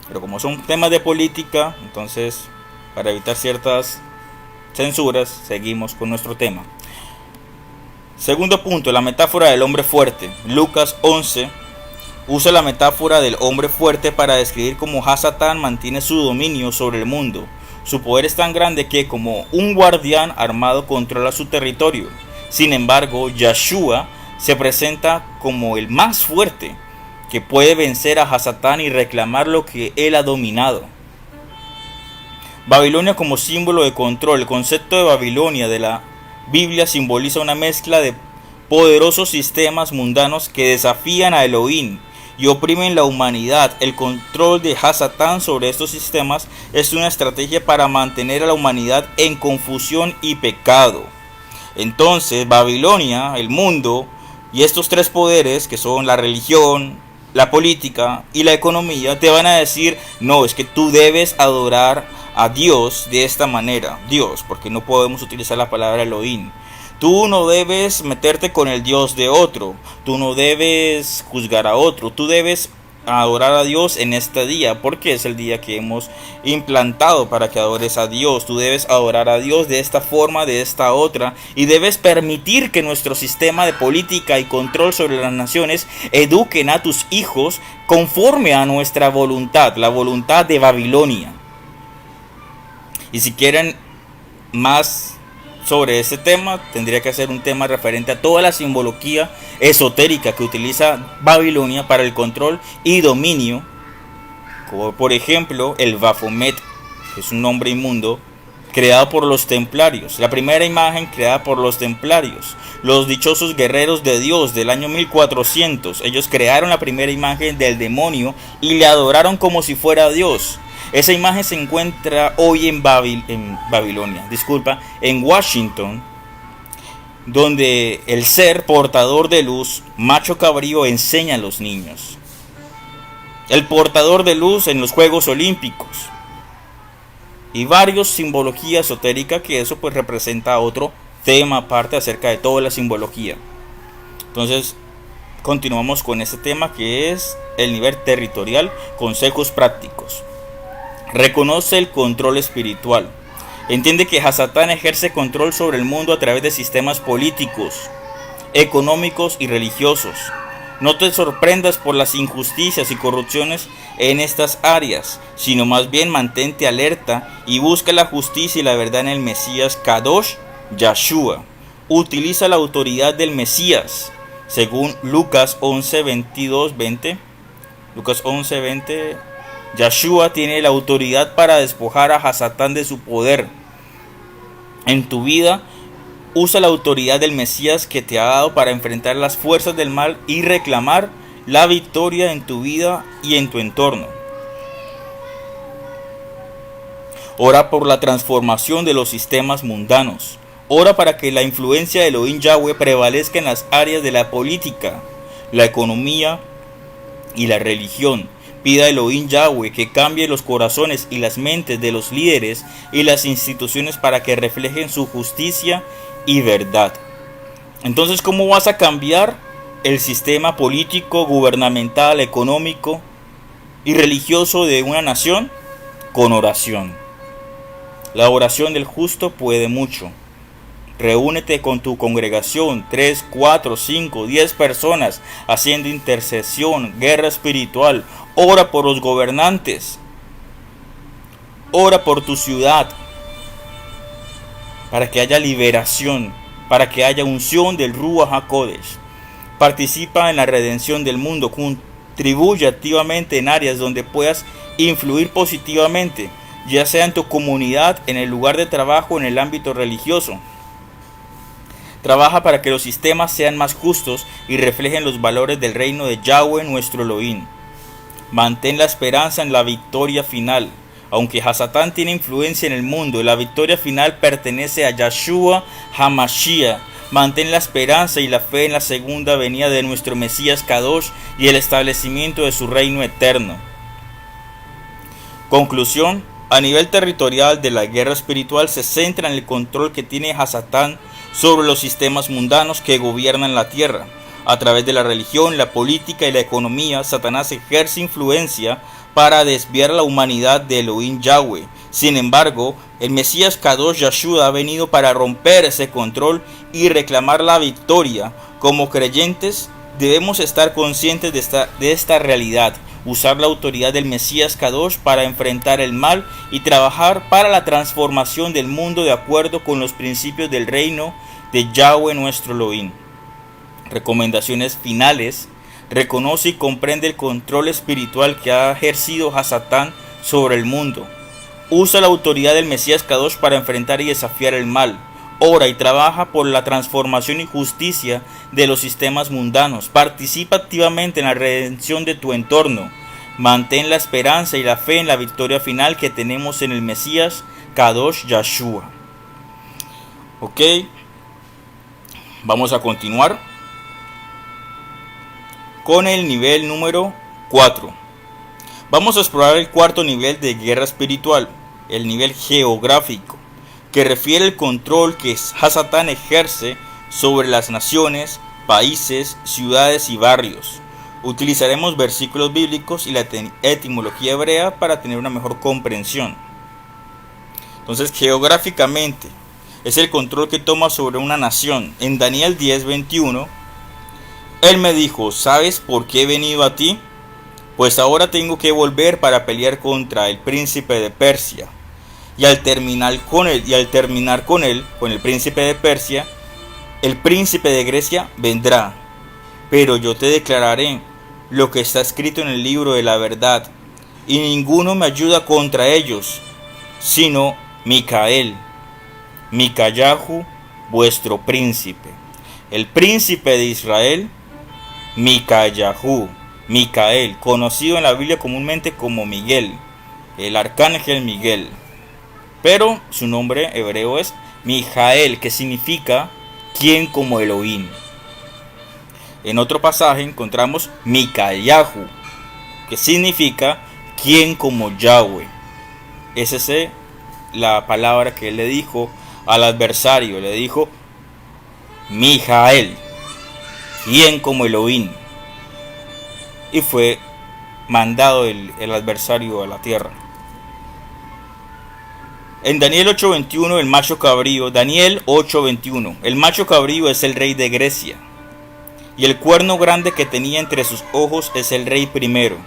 Pero como son temas de política, entonces para evitar ciertas censuras, seguimos con nuestro tema. Segundo punto, la metáfora del hombre fuerte. Lucas 11 usa la metáfora del hombre fuerte para describir cómo Hasatán mantiene su dominio sobre el mundo. Su poder es tan grande que como un guardián armado controla su territorio. Sin embargo, Yeshua se presenta como el más fuerte, que puede vencer a Hasatán y reclamar lo que él ha dominado. Babilonia como símbolo de control. El concepto de Babilonia de la Biblia simboliza una mezcla de poderosos sistemas mundanos que desafían a Elohim y oprimen la humanidad. El control de Hasatán sobre estos sistemas es una estrategia para mantener a la humanidad en confusión y pecado. Entonces, Babilonia, el mundo y estos tres poderes, que son la religión, la política y la economía, te van a decir: no, es que tú debes adorar a Dios de esta manera. Dios, porque no podemos utilizar la palabra Elohim. Tú no debes meterte con el Dios de otro. Tú no debes juzgar a otro. Tú debes adorar a Dios en este día, porque es el día que hemos implantado para que adores a Dios. Tú debes adorar a Dios de esta forma, de esta otra, y debes permitir que nuestro sistema de política y control sobre las naciones eduquen a tus hijos conforme a nuestra voluntad, la voluntad de Babilonia. Y si quieren más sobre este tema, tendría que ser un tema referente a toda la simbología esotérica que utiliza Babilonia para el control y dominio, como por ejemplo el Baphomet, que es un nombre inmundo, creado por los templarios. La primera imagen creada por los templarios, los dichosos guerreros de Dios del año 1400. Ellos crearon la primera imagen del demonio y le adoraron como si fuera Dios. Esa imagen se encuentra hoy en Washington, donde el ser portador de luz, macho cabrío, enseña a los niños. El portador de luz en los Juegos Olímpicos. Y varios simbología esotérica, que eso pues representa otro tema aparte acerca de toda la simbología. Entonces, continuamos con este tema que es el nivel territorial, consejos prácticos. Reconoce el control espiritual. Entiende que Hasatán ejerce control sobre el mundo a través de sistemas políticos, económicos y religiosos. No te sorprendas por las injusticias y corrupciones en estas áreas, sino más bien mantente alerta y busca la justicia y la verdad en el Mesías Kadosh Yahshua. Utiliza la autoridad del Mesías, según Lucas 11, 22, 20. Lucas 11, 20. Yahshua tiene la autoridad para despojar a Hasatán de su poder. En tu vida, usa la autoridad del Mesías que te ha dado para enfrentar las fuerzas del mal y reclamar la victoria en tu vida y en tu entorno. Ora por la transformación de los sistemas mundanos. Ora para que la influencia de Elohim Yahweh prevalezca en las áreas de la política, la economía y la religión. Pida a Elohim Yahweh que cambie los corazones y las mentes de los líderes y las instituciones para que reflejen su justicia y verdad. Entonces, ¿cómo vas a cambiar el sistema político, gubernamental, económico y religioso de una nación? Con oración. La oración del justo puede mucho. Reúnete con tu congregación, 3, 4, 5, 10 personas, haciendo intercesión, guerra espiritual. Ora por los gobernantes. Ora por tu ciudad, para que haya liberación, para que haya unción del Ruach HaKodesh. Participa en la redención del mundo, contribuye activamente en áreas donde puedas influir positivamente, ya sea en tu comunidad, en el lugar de trabajo, en el ámbito religioso. Trabaja para que los sistemas sean más justos y reflejen los valores del reino de Yahweh nuestro Elohim. Mantén la esperanza en la victoria final. Aunque Hasatán tiene influencia en el mundo, la victoria final pertenece a Yahshua HaMashiach. Mantén la esperanza y la fe en la segunda venida de nuestro Mesías Kadosh y el establecimiento de su reino eterno. Conclusión: a nivel territorial de la guerra espiritual se centra en el control que tiene Hasatán sobre los sistemas mundanos que gobiernan la tierra. A través de la religión, la política y la economía, Satanás ejerce influencia para desviar a la humanidad de Elohim Yahweh. Sin embargo, el Mesías Kadosh Yahshua ha venido para romper ese control y reclamar la victoria. Como creyentes, debemos estar conscientes de esta realidad, usar la autoridad del Mesías Kadosh para enfrentar el mal y trabajar para la transformación del mundo de acuerdo con los principios del reino de Yahweh nuestro Elohim. Recomendaciones finales: reconoce y comprende el control espiritual que ha ejercido Hasatán sobre el mundo. Usa la autoridad del Mesías Kadosh para enfrentar y desafiar el mal. Ora y trabaja por la transformación y justicia de los sistemas mundanos. Participa activamente en la redención de tu entorno. Mantén la esperanza y la fe en la victoria final que tenemos en el Mesías Kadosh Yahshua. Ok, vamos a continuar con el nivel número 4. Vamos a explorar el cuarto nivel de guerra espiritual, el nivel geográfico, que refiere el control que Hasatán ejerce sobre las naciones, países, ciudades y barrios. Utilizaremos versículos bíblicos y la etimología hebrea para tener una mejor comprensión. Entonces, geográficamente, es el control que toma sobre una nación. En Daniel 10:21, él me dijo: ¿sabes por qué he venido a ti? Pues ahora tengo que volver para pelear contra el príncipe de Persia. Y al terminar con él, con el príncipe de Persia, el príncipe de Grecia vendrá. Pero yo te declararé lo que está escrito en el libro de la verdad, y ninguno me ayuda contra ellos. sino Micael, Micayahu, vuestro príncipe. El príncipe de Israel, Micayahu, Micael, conocido en la Biblia comúnmente como Miguel, el arcángel Miguel. Pero su nombre hebreo es Mijael, que significa quien como Elohim. En otro pasaje encontramos Micayahu, que significa quien como Yahweh. Esa es la palabra que él le dijo al adversario. Le dijo Mijael, quien como Elohim. Y fue mandado el adversario a la tierra. En Daniel 8:21 el macho cabrío, Daniel 8:21, el macho cabrío es el rey de Grecia, y el cuerno grande que tenía entre sus ojos es el rey primero.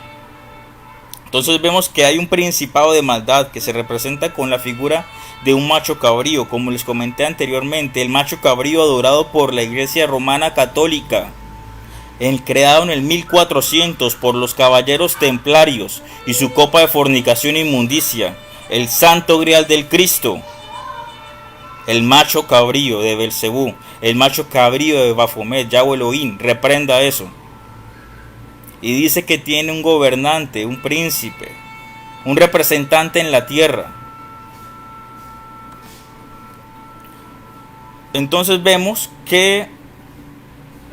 Entonces vemos que hay un principado de maldad que se representa con la figura de un macho cabrío. Como les comenté anteriormente, el macho cabrío adorado por la iglesia romana católica, creado en el 1400 por los caballeros templarios, y su copa de fornicación e inmundicia, el santo grial del Cristo, el macho cabrío de Belcebú, el macho cabrío de Baphomet, Yahweh Elohim, reprenda eso. Y dice que tiene un gobernante, un príncipe, un representante en la tierra. Entonces vemos que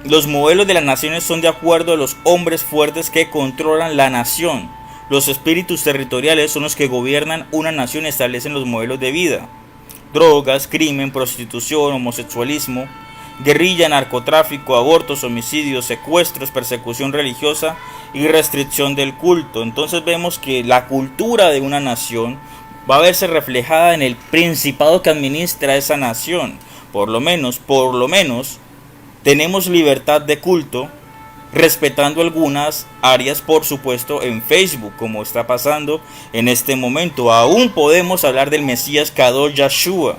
los modelos de las naciones son de acuerdo a los hombres fuertes que controlan la nación. Los espíritus territoriales son los que gobiernan una nación y establecen los modelos de vida. Drogas, crimen, prostitución, homosexualismo, guerrilla, narcotráfico, abortos, homicidios, secuestros, persecución religiosa y restricción del culto. Entonces vemos que la cultura de una nación va a verse reflejada en el principado que administra esa nación. Por lo menos tenemos libertad de culto, respetando algunas áreas, por supuesto, en Facebook, como está pasando en este momento. Aún podemos hablar del Mesías Kadosh Yahshua,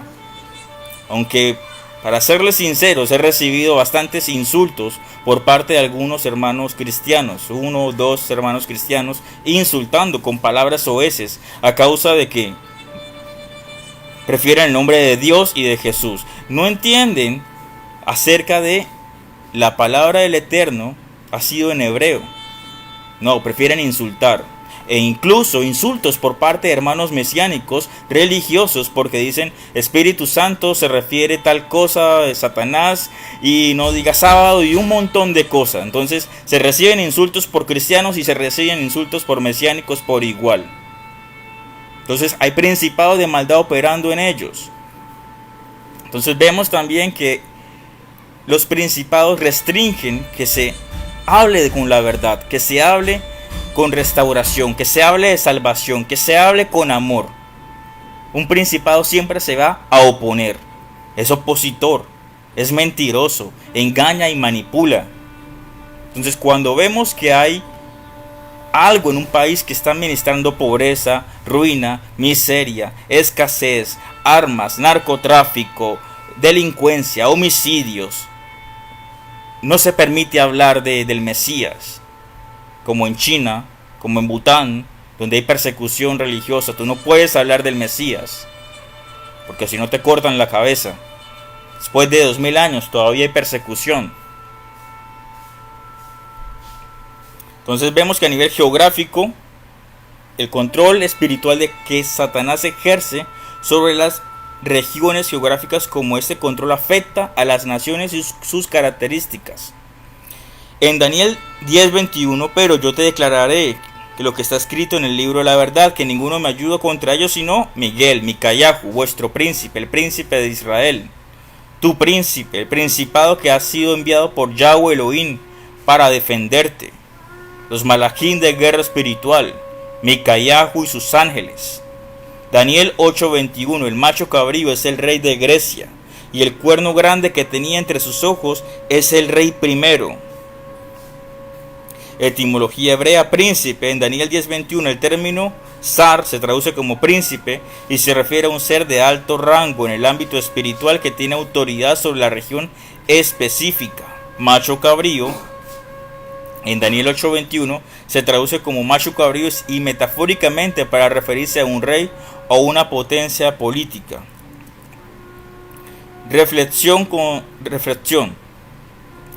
aunque, para serles sinceros, he recibido bastantes insultos por parte de algunos hermanos cristianos, 1 o 2 hermanos cristianos, insultando con palabras soeces a causa de que prefieren el nombre de Dios y de Jesús. No entienden acerca de la palabra del Eterno ha sido en hebreo. No, prefieren insultar. E incluso insultos por parte de hermanos mesiánicos religiosos, porque dicen Espíritu Santo se refiere tal cosa de Satanás, y no diga sábado, y un montón de cosas. Entonces se reciben insultos por cristianos y se reciben insultos por mesiánicos por igual. Entonces hay principados de maldad operando en ellos. Entonces vemos también que los principados restringen que se hable con la verdad, que se hable con restauración, que se hable de salvación, que se hable con amor. Un principado siempre se va a oponer, es opositor, es mentiroso, engaña y manipula. Entonces cuando vemos que hay algo en un país que está administrando pobreza, ruina, miseria, escasez, armas, narcotráfico, delincuencia, homicidios, no se permite hablar del Mesías, como en China, como en Bután, donde hay persecución religiosa. Tú no puedes hablar del Mesías, porque si no te cortan la cabeza. Después de 2000 años todavía hay persecución. Entonces vemos que a nivel geográfico, el control espiritual de que Satanás ejerce sobre las regiones geográficas como este control afecta a las naciones y sus características. En Daniel 10:21, pero yo te declararé que lo que está escrito en el libro de la verdad, que ninguno me ayuda contra ellos sino Miguel, Micayahu, vuestro príncipe, el príncipe de Israel, tu príncipe, el principado que ha sido enviado por Yahweh Elohim para defenderte, los malachim de guerra espiritual, Micayahu y sus ángeles. Daniel 8:21, el macho cabrío es el rey de Grecia, y el cuerno grande que tenía entre sus ojos es el rey primero. Etimología hebrea, príncipe. En Daniel 10:21 el término zar se traduce como príncipe y se refiere a un ser de alto rango en el ámbito espiritual que tiene autoridad sobre la región específica. Macho cabrío En Daniel 8:21 se traduce como macho cabrío y metafóricamente para referirse a un rey o una potencia política. Reflexión.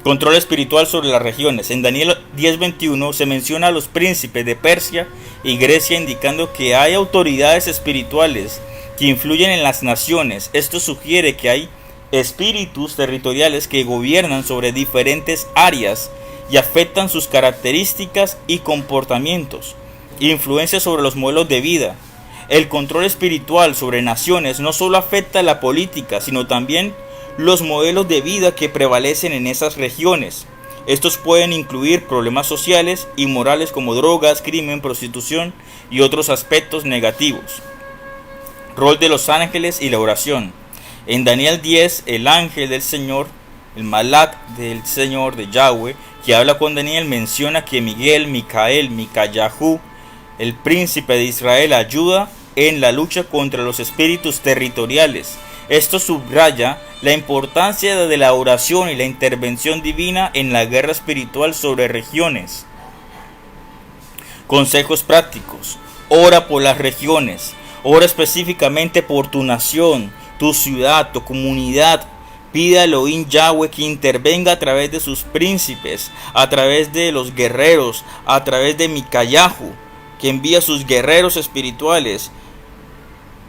Control espiritual sobre las regiones. En Daniel 10:21 se menciona a los príncipes de Persia y Grecia, indicando que hay autoridades espirituales que influyen en las naciones. Esto sugiere que hay espíritus territoriales que gobiernan sobre diferentes áreas y afectan sus características y comportamientos, influencia sobre los modelos de vida. El control espiritual sobre naciones no solo afecta la política, sino también los modelos de vida que prevalecen en esas regiones. Estos pueden incluir problemas sociales y morales como drogas, crimen, prostitución y otros aspectos negativos. Rol de los ángeles y la oración. En Daniel 10, el ángel del Señor, el Malak del Señor de Yahweh, que habla con Daniel, menciona que Miguel, Micael, Micayahu, el príncipe de Israel, ayuda en la lucha contra los espíritus territoriales. Esto subraya la importancia de la oración y la intervención divina en la guerra espiritual sobre regiones. Consejos prácticos. Ora por las regiones. Ora específicamente por tu nación, tu ciudad, tu comunidad. Pide a Elohim Yahweh que intervenga a través de sus príncipes, a través de los guerreros, a través de Micayahu, que envía sus guerreros espirituales,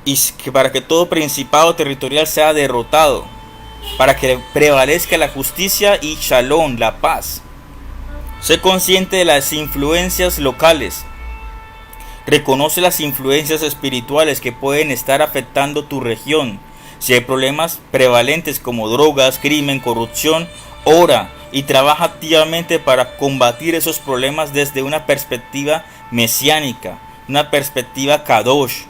y que para que todo principado territorial sea derrotado, para que prevalezca la justicia y Shalom, la paz. Sé consciente de las influencias locales. Reconoce las influencias espirituales que pueden estar afectando tu región. Si hay problemas prevalentes como drogas, crimen, corrupción, ora y trabaja activamente para combatir esos problemas desde una perspectiva mesiánica, una perspectiva kadosh.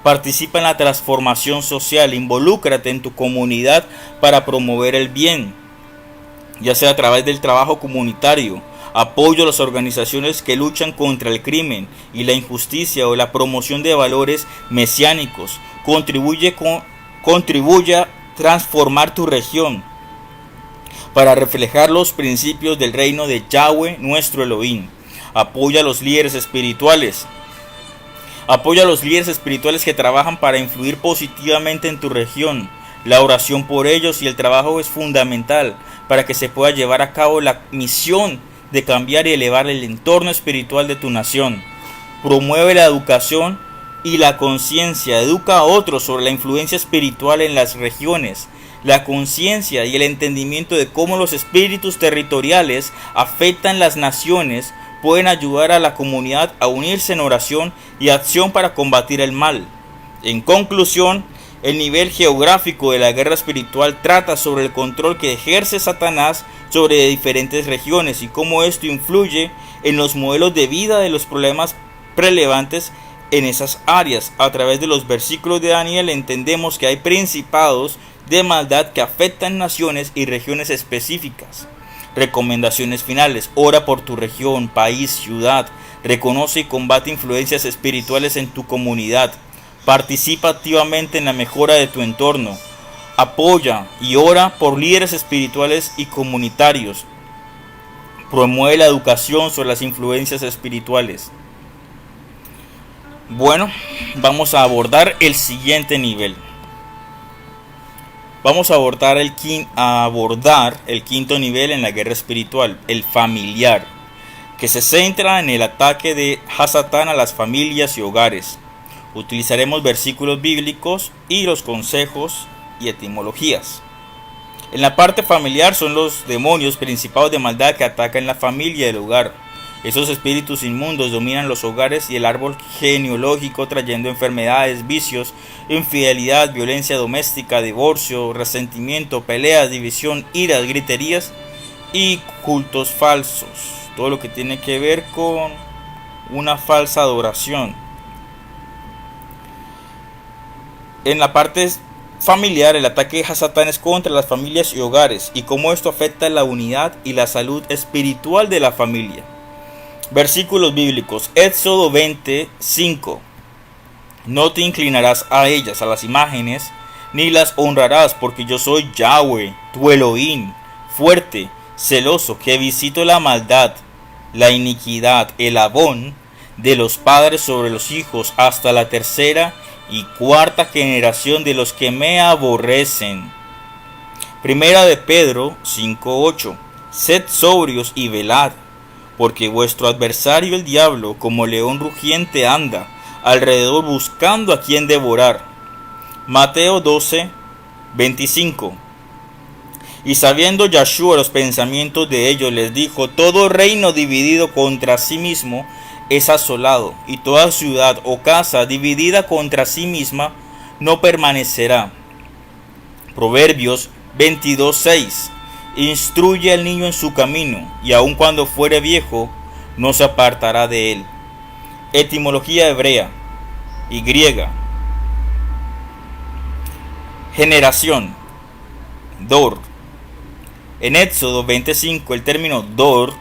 Participa en la transformación social, involúcrate en tu comunidad para promover el bien, ya sea a través del trabajo comunitario, apoyo a las organizaciones que luchan contra el crimen y la injusticia o la promoción de valores mesiánicos. Contribuye a transformar tu región para reflejar los principios del reino de Yahweh, nuestro Elohim. Apoya a los líderes espirituales. Apoya a los líderes espirituales que trabajan para influir positivamente en tu región. La oración por ellos y el trabajo es fundamental para que se pueda llevar a cabo la misión de cambiar y elevar el entorno espiritual de tu nación. Promueve la educación y la conciencia. Educa a otros sobre la influencia espiritual en las regiones. La conciencia y el entendimiento de cómo los espíritus territoriales afectan las naciones pueden ayudar a la comunidad a unirse en oración y acción para combatir el mal. En conclusión, el nivel geográfico de la guerra espiritual trata sobre el control que ejerce Satanás sobre diferentes regiones y cómo esto influye en los modelos de vida de los problemas relevantes en esas áreas. A través de los versículos de Daniel entendemos que hay principados de maldad que afectan naciones y regiones específicas. Recomendaciones finales. Ora por tu región, país, ciudad. Reconoce y combate influencias espirituales en tu comunidad. Participa activamente en la mejora de tu entorno. Apoya y ora por líderes espirituales y comunitarios. Promueve la educación sobre las influencias espirituales. Bueno, vamos a abordar el siguiente nivel. Vamos a abordar el quinto nivel en la guerra espiritual, el familiar, que se centra en el ataque de Hasatán a las familias y hogares. Utilizaremos versículos bíblicos y los consejos y etimologías. En la parte familiar son los demonios principados de maldad que atacan la familia y el hogar. Esos espíritus inmundos dominan los hogares y el árbol genealógico, trayendo enfermedades, vicios, infidelidad, violencia doméstica, divorcio, resentimiento, peleas, división, iras, griterías y cultos falsos. Todo lo que tiene que ver con una falsa adoración. En la parte familiar, el ataque de Hasatán es contra las familias y hogares y cómo esto afecta la unidad y la salud espiritual de la familia. Versículos bíblicos. Éxodo 20:5. No te inclinarás a ellas, a las imágenes, ni las honrarás, porque yo soy Yahweh, tu Elohim, fuerte, celoso, que visito la maldad la iniquidad, el abón de los padres sobre los hijos, hasta la tercera y cuarta generación de los que me aborrecen. Primera de Pedro 5:8. Sed sobrios y velad, porque vuestro adversario el diablo, como león rugiente, anda alrededor buscando a quien devorar. Mateo 12:25. Y sabiendo Yahshua los pensamientos de ellos, les dijo: todo reino dividido contra sí mismo es asolado, y toda ciudad o casa dividida contra sí misma no permanecerá. Proverbios 22:6. Instruye al niño en su camino, y aun cuando fuere viejo, no se apartará de él. Etimología hebrea y griega. Generación. Dor. En Éxodo 25, el término Dor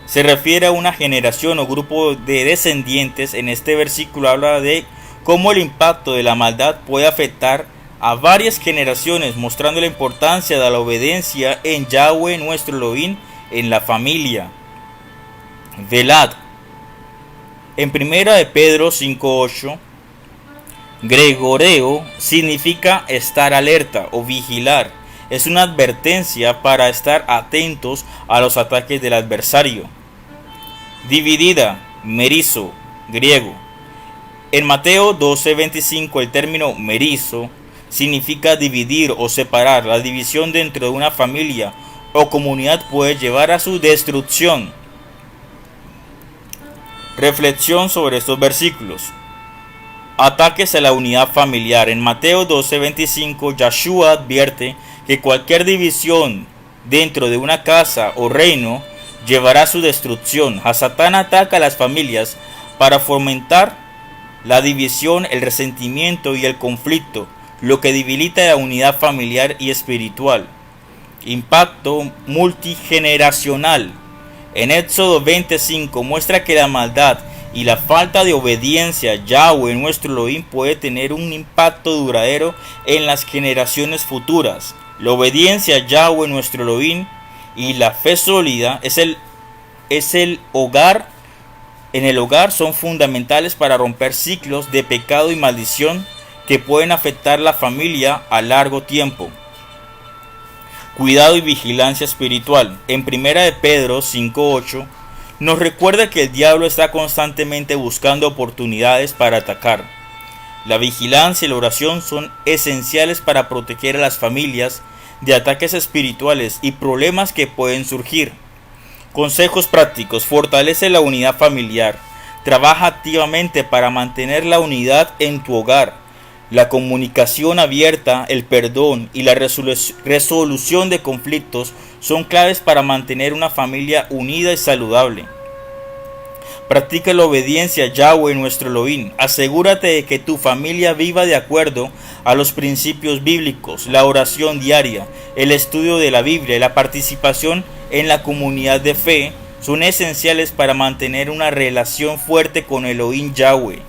se refiere a una generación o grupo de descendientes. En este versículo habla de cómo el impacto de la maldad puede afectar a varias generaciones, mostrando la importancia de la obediencia en Yahweh nuestro Elohim en la familia. Velad. En primera de Pedro 5:8, gregoreo significa estar alerta o vigilar. Es una advertencia para estar atentos a los ataques del adversario. Dividida, merizo, griego. En Mateo 12:25 el término merizo significa dividir o separar. La división dentro de una familia o comunidad puede llevar a su destrucción. Reflexión sobre estos versículos. Ataques a la unidad familiar. En Mateo 12:25 Yahshua advierte que cualquier división dentro de una casa o reino llevará a su destrucción. Satán ataca a las familias para fomentar la división, el resentimiento y el conflicto, lo que debilita la unidad familiar y espiritual. Impacto multigeneracional. En Éxodo 25 muestra que la maldad y la falta de obediencia a Yahweh nuestro Elohim puede tener un impacto duradero en las generaciones futuras. La obediencia a Yahweh nuestro Elohim y la fe sólida es el hogar. En el hogar son fundamentales para romper ciclos de pecado y maldición que pueden afectar la familia a largo tiempo. Cuidado y vigilancia espiritual. En primera de Pedro 5:8 nos recuerda que el diablo está constantemente buscando oportunidades para atacar. La vigilancia y la oración son esenciales para proteger a las familias de ataques espirituales y problemas que pueden surgir. Consejos prácticos. Fortalece la unidad familiar. Trabaja activamente para mantener la unidad en tu hogar. La comunicación abierta, el perdón y la resolución de conflictos son claves para mantener una familia unida y saludable. Practica la obediencia a Yahweh nuestro Elohim. Asegúrate de que tu familia viva de acuerdo a los principios bíblicos. La oración diaria, el estudio de la Biblia y la participación en la comunidad de fe son esenciales para mantener una relación fuerte con Elohim Yahweh.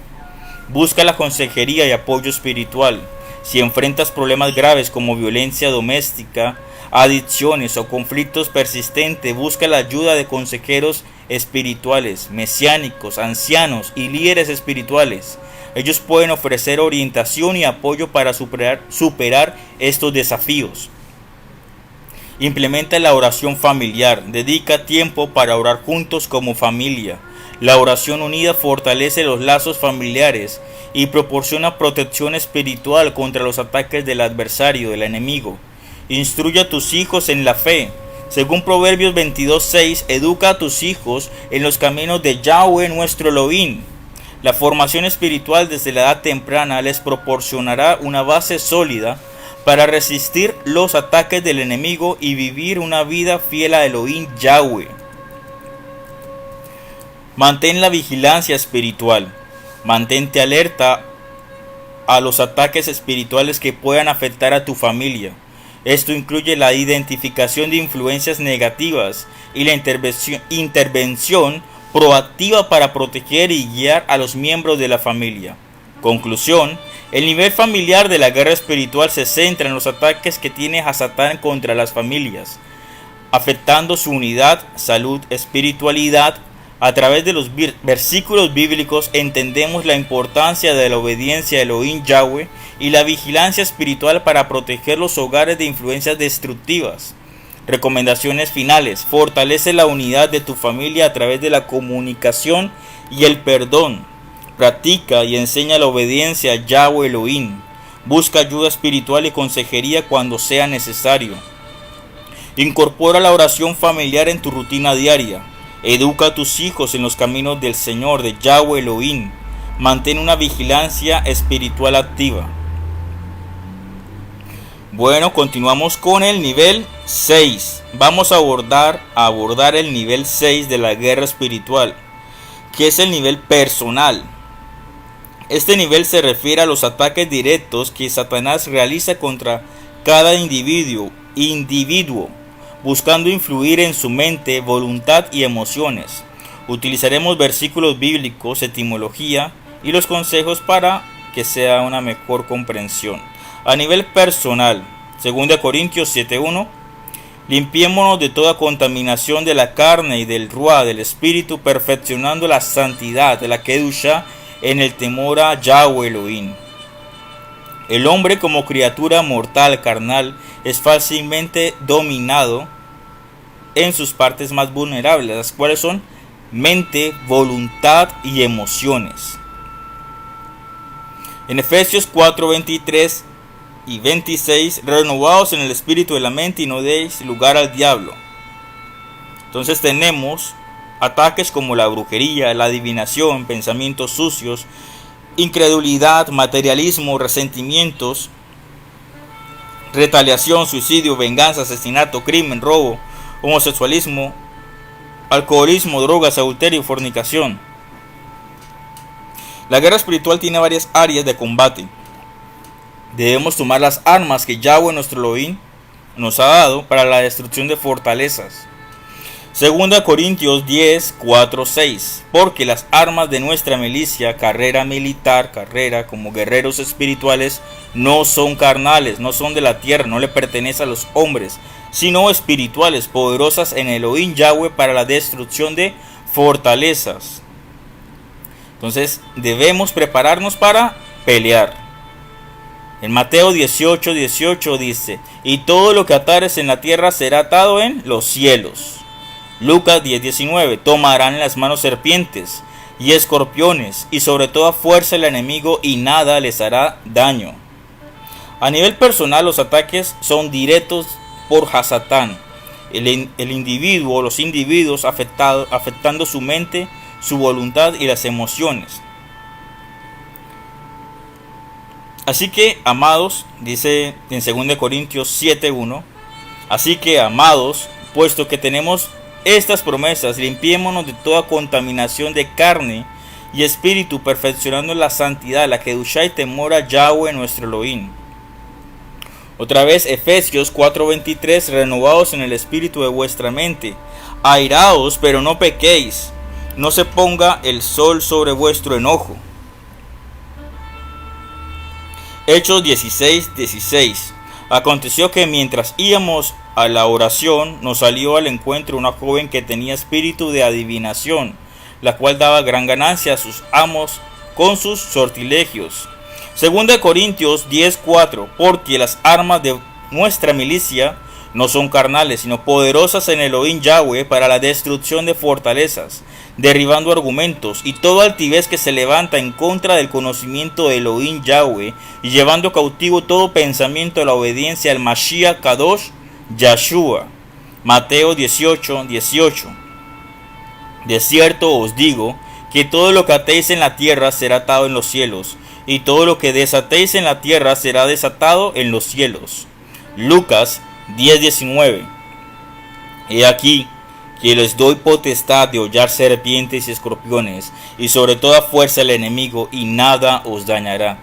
Busca la consejería y apoyo espiritual. Si enfrentas problemas graves como violencia doméstica, adicciones o conflictos persistentes, busca la ayuda de consejeros espirituales, mesiánicos, ancianos y líderes espirituales. Ellos pueden ofrecer orientación y apoyo para superar estos desafíos. Implementa la oración familiar. Dedica tiempo para orar juntos como familia. La oración unida fortalece los lazos familiares y proporciona protección espiritual contra los ataques del adversario, del enemigo. Instruye a tus hijos en la fe. Según Proverbios 22:6, educa a tus hijos en los caminos de Yahweh nuestro Elohim. La formación espiritual desde la edad temprana les proporcionará una base sólida para resistir los ataques del enemigo y vivir una vida fiel a Elohim Yahweh. Mantén la vigilancia espiritual. Mantente alerta a los ataques espirituales que puedan afectar a tu familia. Esto incluye la identificación de influencias negativas y la intervención proactiva para proteger y guiar a los miembros de la familia. Conclusión: el nivel familiar de la guerra espiritual se centra en los ataques que tiene Satán contra las familias, afectando su unidad, salud, espiritualidad, A través de los versículos bíblicos entendemos la importancia de la obediencia a Elohim Yahweh y la vigilancia espiritual para proteger los hogares de influencias destructivas. Recomendaciones finales. Fortalece la unidad de tu familia a través de la comunicación y el perdón. Practica y enseña la obediencia a Yahweh Elohim. Busca ayuda espiritual y consejería cuando sea necesario. Incorpora la oración familiar en tu rutina diaria. Educa a tus hijos en los caminos del Señor, de Yahweh Elohim. Mantén una vigilancia espiritual activa. Bueno, continuamos con el nivel 6. Vamos a abordar el nivel 6 de la guerra espiritual, que es el nivel personal. Este nivel se refiere a los ataques directos que Satanás realiza contra cada individuo, buscando influir en su mente, voluntad y emociones. Utilizaremos versículos bíblicos, etimología y los consejos para que sea una mejor comprensión. A nivel personal, 2 Corintios 7:1, limpiémonos de toda contaminación de la carne y del ruá, del espíritu, perfeccionando la santidad de la Kedusha en el temor a Yahweh Elohim. El hombre como criatura mortal, carnal, es fácilmente dominado en sus partes más vulnerables, las cuales son mente, voluntad y emociones. En Efesios 4:23 y 26, renovaos en el espíritu de la mente y no deis lugar al diablo. Entonces tenemos ataques como la brujería, la adivinación, pensamientos sucios, incredulidad, materialismo, resentimientos, retaliación, suicidio, venganza, asesinato, crimen, robo, homosexualismo, alcoholismo, drogas, adulterio y fornicación. La guerra espiritual tiene varias áreas de combate. Debemos tomar las armas que Yahweh nuestro Elohim nos ha dado para la destrucción de fortalezas. 2 Corintios 10, 4, 6. Porque las armas de nuestra milicia, carrera militar, carrera como guerreros espirituales, no son carnales, no son de la tierra, no le pertenecen a los hombres, sino espirituales, poderosas en Elohim Yahweh para la destrucción de fortalezas. Entonces debemos prepararnos para pelear. En Mateo 18, 18 dice: y todo lo que atares en la tierra será atado en los cielos. Lucas 10, 19: tomarán en las manos serpientes y escorpiones, y sobre toda fuerza el enemigo, y nada les hará daño. A nivel personal, los ataques son directos por Hasatán, el individuo, los individuos afectando su mente, su voluntad y las emociones. Así que, amados, dice en 2 Corintios 7:1, así que, amados, puesto que tenemos estas promesas, limpiémonos de toda contaminación de carne y espíritu, perfeccionando la santidad, la Kedusha y temor a Yahweh nuestro Elohim. Otra vez Efesios 4:23, renovados en el espíritu de vuestra mente, airaos pero no pequéis, no se ponga el sol sobre vuestro enojo. Hechos 16:16. Aconteció que mientras íbamos a la oración, nos salió al encuentro una joven que tenía espíritu de adivinación, la cual daba gran ganancia a sus amos con sus sortilegios. 2 Corintios 10:4. Porque las armas de nuestra milicia no son carnales, sino poderosas en Elohim Yahweh para la destrucción de fortalezas, derribando argumentos y toda altivez que se levanta en contra del conocimiento de Elohim Yahweh, y llevando cautivo todo pensamiento a la obediencia al Mashiach Kadosh Yahshua. Mateo 18, 18. De cierto os digo que todo lo que atéis en la tierra será atado en los cielos, y todo lo que desatéis en la tierra será desatado en los cielos. Lucas 10:19. He aquí que les doy potestad de hollar serpientes y escorpiones, y sobre toda fuerza el enemigo, y nada os dañará.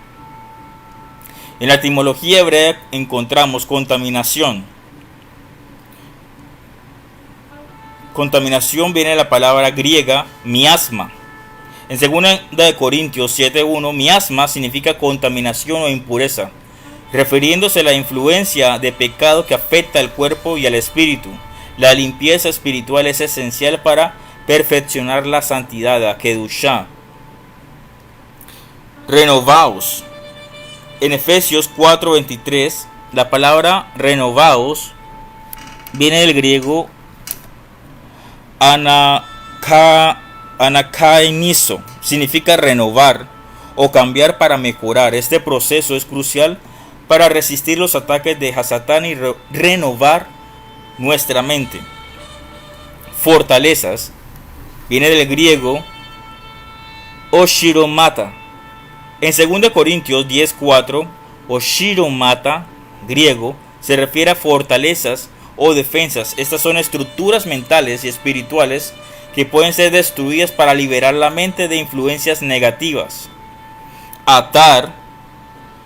En la etimología hebrea encontramos contaminación. Contaminación viene de la palabra griega miasma. En 2 Corintios 7:1, miasma significa contaminación o impureza, refiriéndose a la influencia de pecado que afecta al cuerpo y al espíritu. La limpieza espiritual es esencial para perfeccionar la santidad, la Kedushá. Renovaos. En Efesios 4:23, la palabra renovaos viene del griego anakainizo, significa renovar o cambiar para mejorar. Este proceso es crucial para resistir los ataques de Hasatán y renovar nuestra mente. Fortalezas viene del griego oshiromata. En 2 Corintios 10:4, oshiromata, griego, se refiere a fortalezas o defensas. Estas son estructuras mentales y espirituales que pueden ser destruidas para liberar la mente de influencias negativas. Atar,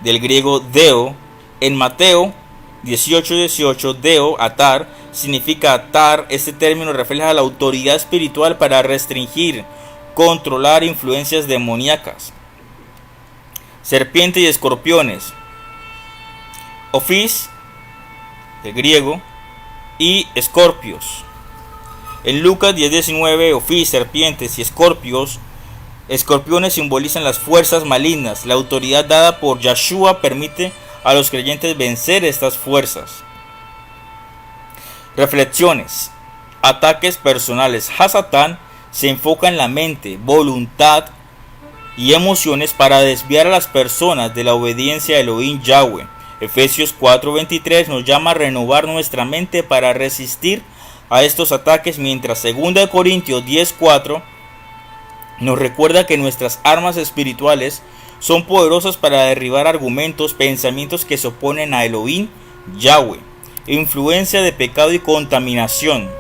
del griego deo, en Mateo 18:18, deo, atar, significa atar. Este término refleja la autoridad espiritual para restringir, controlar influencias demoníacas. Serpientes y escorpiones. Ophis, del griego, y escorpios. En Lucas 10:19, Ophis, serpientes y escorpios. Escorpiones simbolizan las fuerzas malignas. La autoridad dada por Yahshua permite a los creyentes vencer estas fuerzas. Reflexiones. Ataques personales. Hasatán se enfoca en la mente, voluntad y emociones para desviar a las personas de la obediencia a Elohim Yahweh. Efesios 4:23 nos llama a renovar nuestra mente para resistir a estos ataques, mientras 2 Corintios 10:4 nos recuerda que nuestras armas espirituales son poderosas para derribar argumentos, pensamientos que se oponen a Elohim Yahweh, influencia de pecado y contaminación.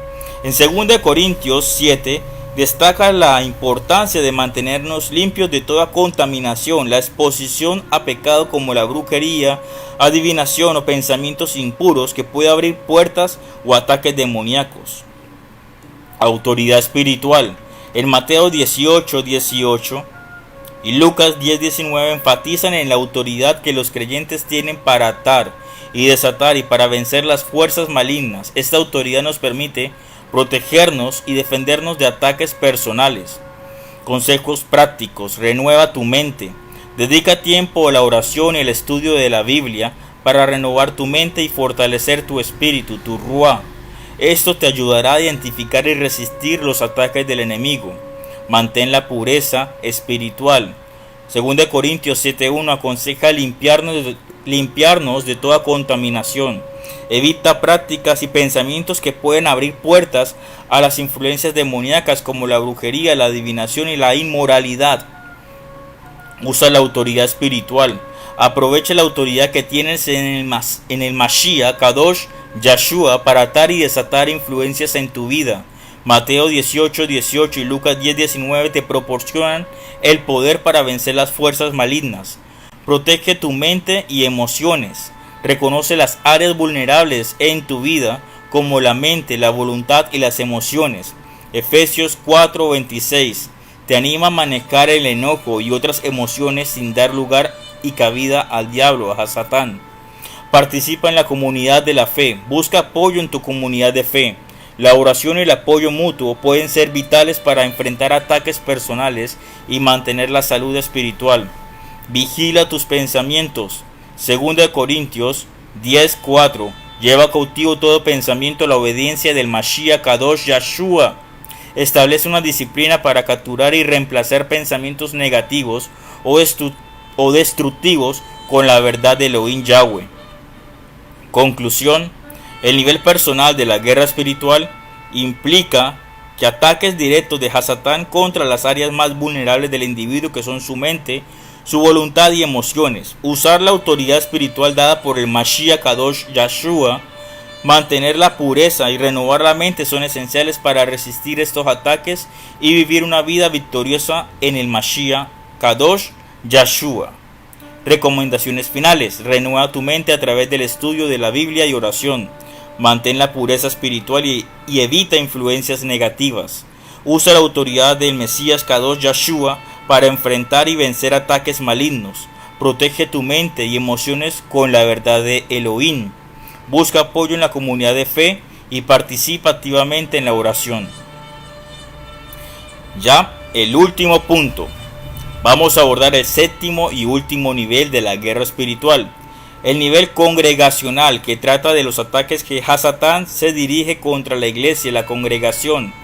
En 2 Corintios 7 destaca la importancia de mantenernos limpios de toda contaminación, la exposición a pecado como la brujería, adivinación o pensamientos impuros que puede abrir puertas o ataques demoníacos. Autoridad espiritual. En Mateo 18:18 y Lucas 10:19 enfatizan en la autoridad que los creyentes tienen para atar y desatar y para vencer las fuerzas malignas. Esta autoridad nos permite protegernos y defendernos de ataques personales. Consejos prácticos. Renueva tu mente. Dedica tiempo a la oración y el estudio de la Biblia para renovar tu mente y fortalecer tu espíritu, tu ruah. Esto te ayudará a identificar y resistir los ataques del enemigo. Mantén la pureza espiritual. 2 Corintios 7:1 aconseja limpiarnos de toda contaminación. Evita prácticas y pensamientos que pueden abrir puertas a las influencias demoníacas como la brujería, la adivinación y la inmoralidad. Usa la autoridad espiritual. Aprovecha la autoridad que tienes en el Mashiach, Kadosh, Yahshua, para atar y desatar influencias en tu vida. Mateo 18:18 y Lucas 10:19 te proporcionan el poder para vencer las fuerzas malignas. Protege tu mente y emociones. Reconoce las áreas vulnerables en tu vida, como la mente, la voluntad y las emociones. Efesios 4:26 te anima a manejar el enojo y otras emociones sin dar lugar y cabida al diablo, a Satán. Participa en la comunidad de la fe. Busca apoyo en tu comunidad de fe. La oración y el apoyo mutuo pueden ser vitales para enfrentar ataques personales y mantener la salud espiritual. Vigila tus pensamientos. 2 Corintios 10:4 lleva cautivo todo pensamiento a la obediencia del Mashiach Kadosh Yahshua. Establece una disciplina para capturar y reemplazar pensamientos negativos o destructivos con la verdad de Elohim Yahweh. Conclusión: el nivel personal de la guerra espiritual implica que ataques directos de Hasatán contra las áreas más vulnerables del individuo, que son su mente, su voluntad y emociones. Usar la autoridad espiritual dada por el Mashiach Kadosh Yahshua, mantener la pureza y renovar la mente son esenciales para resistir estos ataques y vivir una vida victoriosa en el Mashiach Kadosh Yahshua. Recomendaciones finales: renueva tu mente a través del estudio de la Biblia y oración. Mantén la pureza espiritual y evita influencias negativas. Usa la autoridad del Mesías Kadosh Yahshua para enfrentar y vencer ataques malignos. Protege tu mente y emociones con la verdad de Elohim. Busca apoyo en la comunidad de fe y participa activamente en la oración. Ya, el último punto. Vamos a abordar el séptimo y último nivel de la guerra espiritual. El nivel congregacional, que trata de los ataques que Satán se dirige contra la iglesia y la congregación.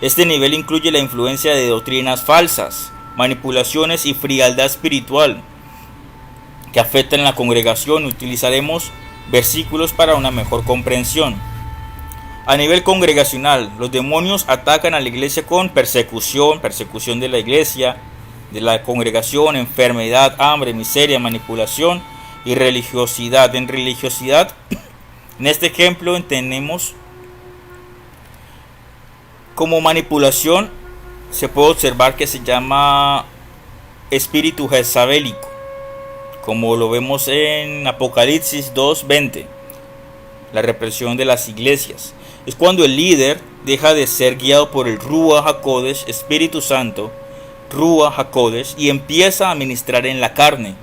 Este nivel incluye la influencia de doctrinas falsas, manipulaciones y frialdad espiritual que afectan a la congregación. Utilizaremos versículos para una mejor comprensión. A nivel congregacional, los demonios atacan a la iglesia con persecución de la iglesia, de la congregación, enfermedad, hambre, miseria, manipulación y religiosidad. En religiosidad, en este ejemplo entendemos como manipulación, se puede observar que se llama espíritu jezabelico, como lo vemos en Apocalipsis 2:20, la represión de las iglesias. Es cuando el líder deja de ser guiado por el Ruach HaKodesh, Espíritu Santo, Ruach HaKodesh, y empieza a ministrar en la carne.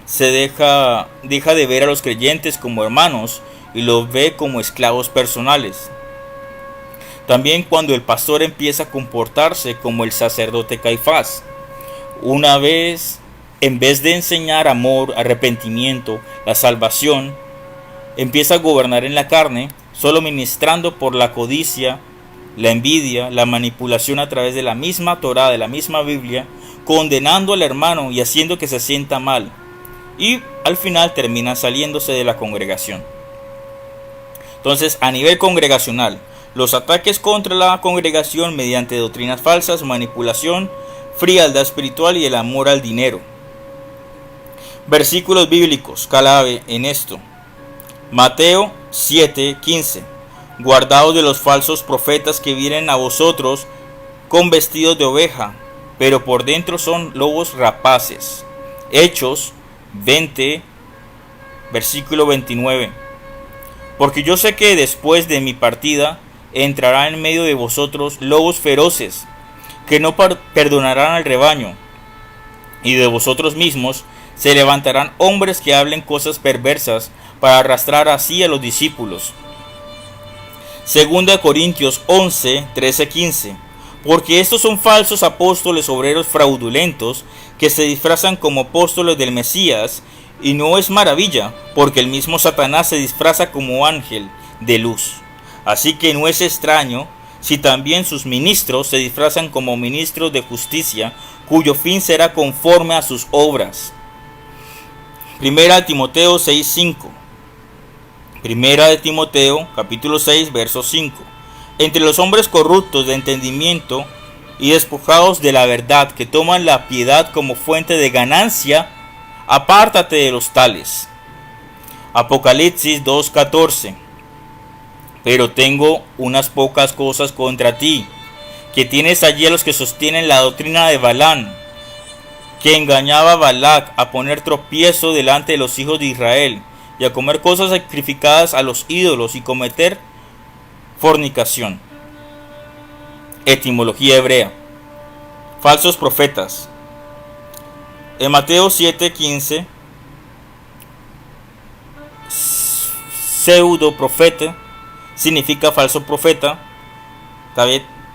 Se deja de ver a los creyentes como hermanos y los ve como esclavos personales. También cuando el pastor empieza a comportarse como el sacerdote Caifás. En vez de enseñar amor, arrepentimiento, la salvación, empieza a gobernar en la carne, solo ministrando por la codicia, la envidia, la manipulación a través de la misma Torá, de la misma Biblia, condenando al hermano y haciendo que se sienta mal. Y al final termina saliéndose de la congregación. Entonces, a nivel congregacional, los ataques contra la congregación mediante doctrinas falsas, manipulación, frialdad espiritual y el amor al dinero. Versículos bíblicos clave en esto. Mateo 7:15. Guardaos de los falsos profetas que vienen a vosotros con vestidos de oveja, pero por dentro son lobos rapaces. Hechos 20, versículo 29. Porque yo sé que después de mi partida entrará en medio de vosotros lobos feroces, que no perdonarán al rebaño, y de vosotros mismos se levantarán hombres que hablen cosas perversas para arrastrar así a los discípulos. 2 Corintios 11, 13-15. Porque estos son falsos apóstoles, obreros fraudulentos, que se disfrazan como apóstoles del Mesías, y no es maravilla, porque el mismo Satanás se disfraza como ángel de luz. Así que no es extraño si también sus ministros se disfrazan como ministros de justicia, cuyo fin será conforme a sus obras. Primera de Timoteo 6:5. Primera de Timoteo, capítulo 6, verso 5. Entre los hombres corruptos de entendimiento y despojados de la verdad, que toman la piedad como fuente de ganancia, apártate de los tales. Apocalipsis 2:14. Pero tengo unas pocas cosas contra ti, que tienes allí a los que sostienen la doctrina de Balaam, que engañaba a Balac a poner tropiezo delante de los hijos de Israel, y a comer cosas sacrificadas a los ídolos y cometer fornicación. Etimología hebrea. Falsos profetas. En Mateo 7:15, pseudo profeta significa falso profeta.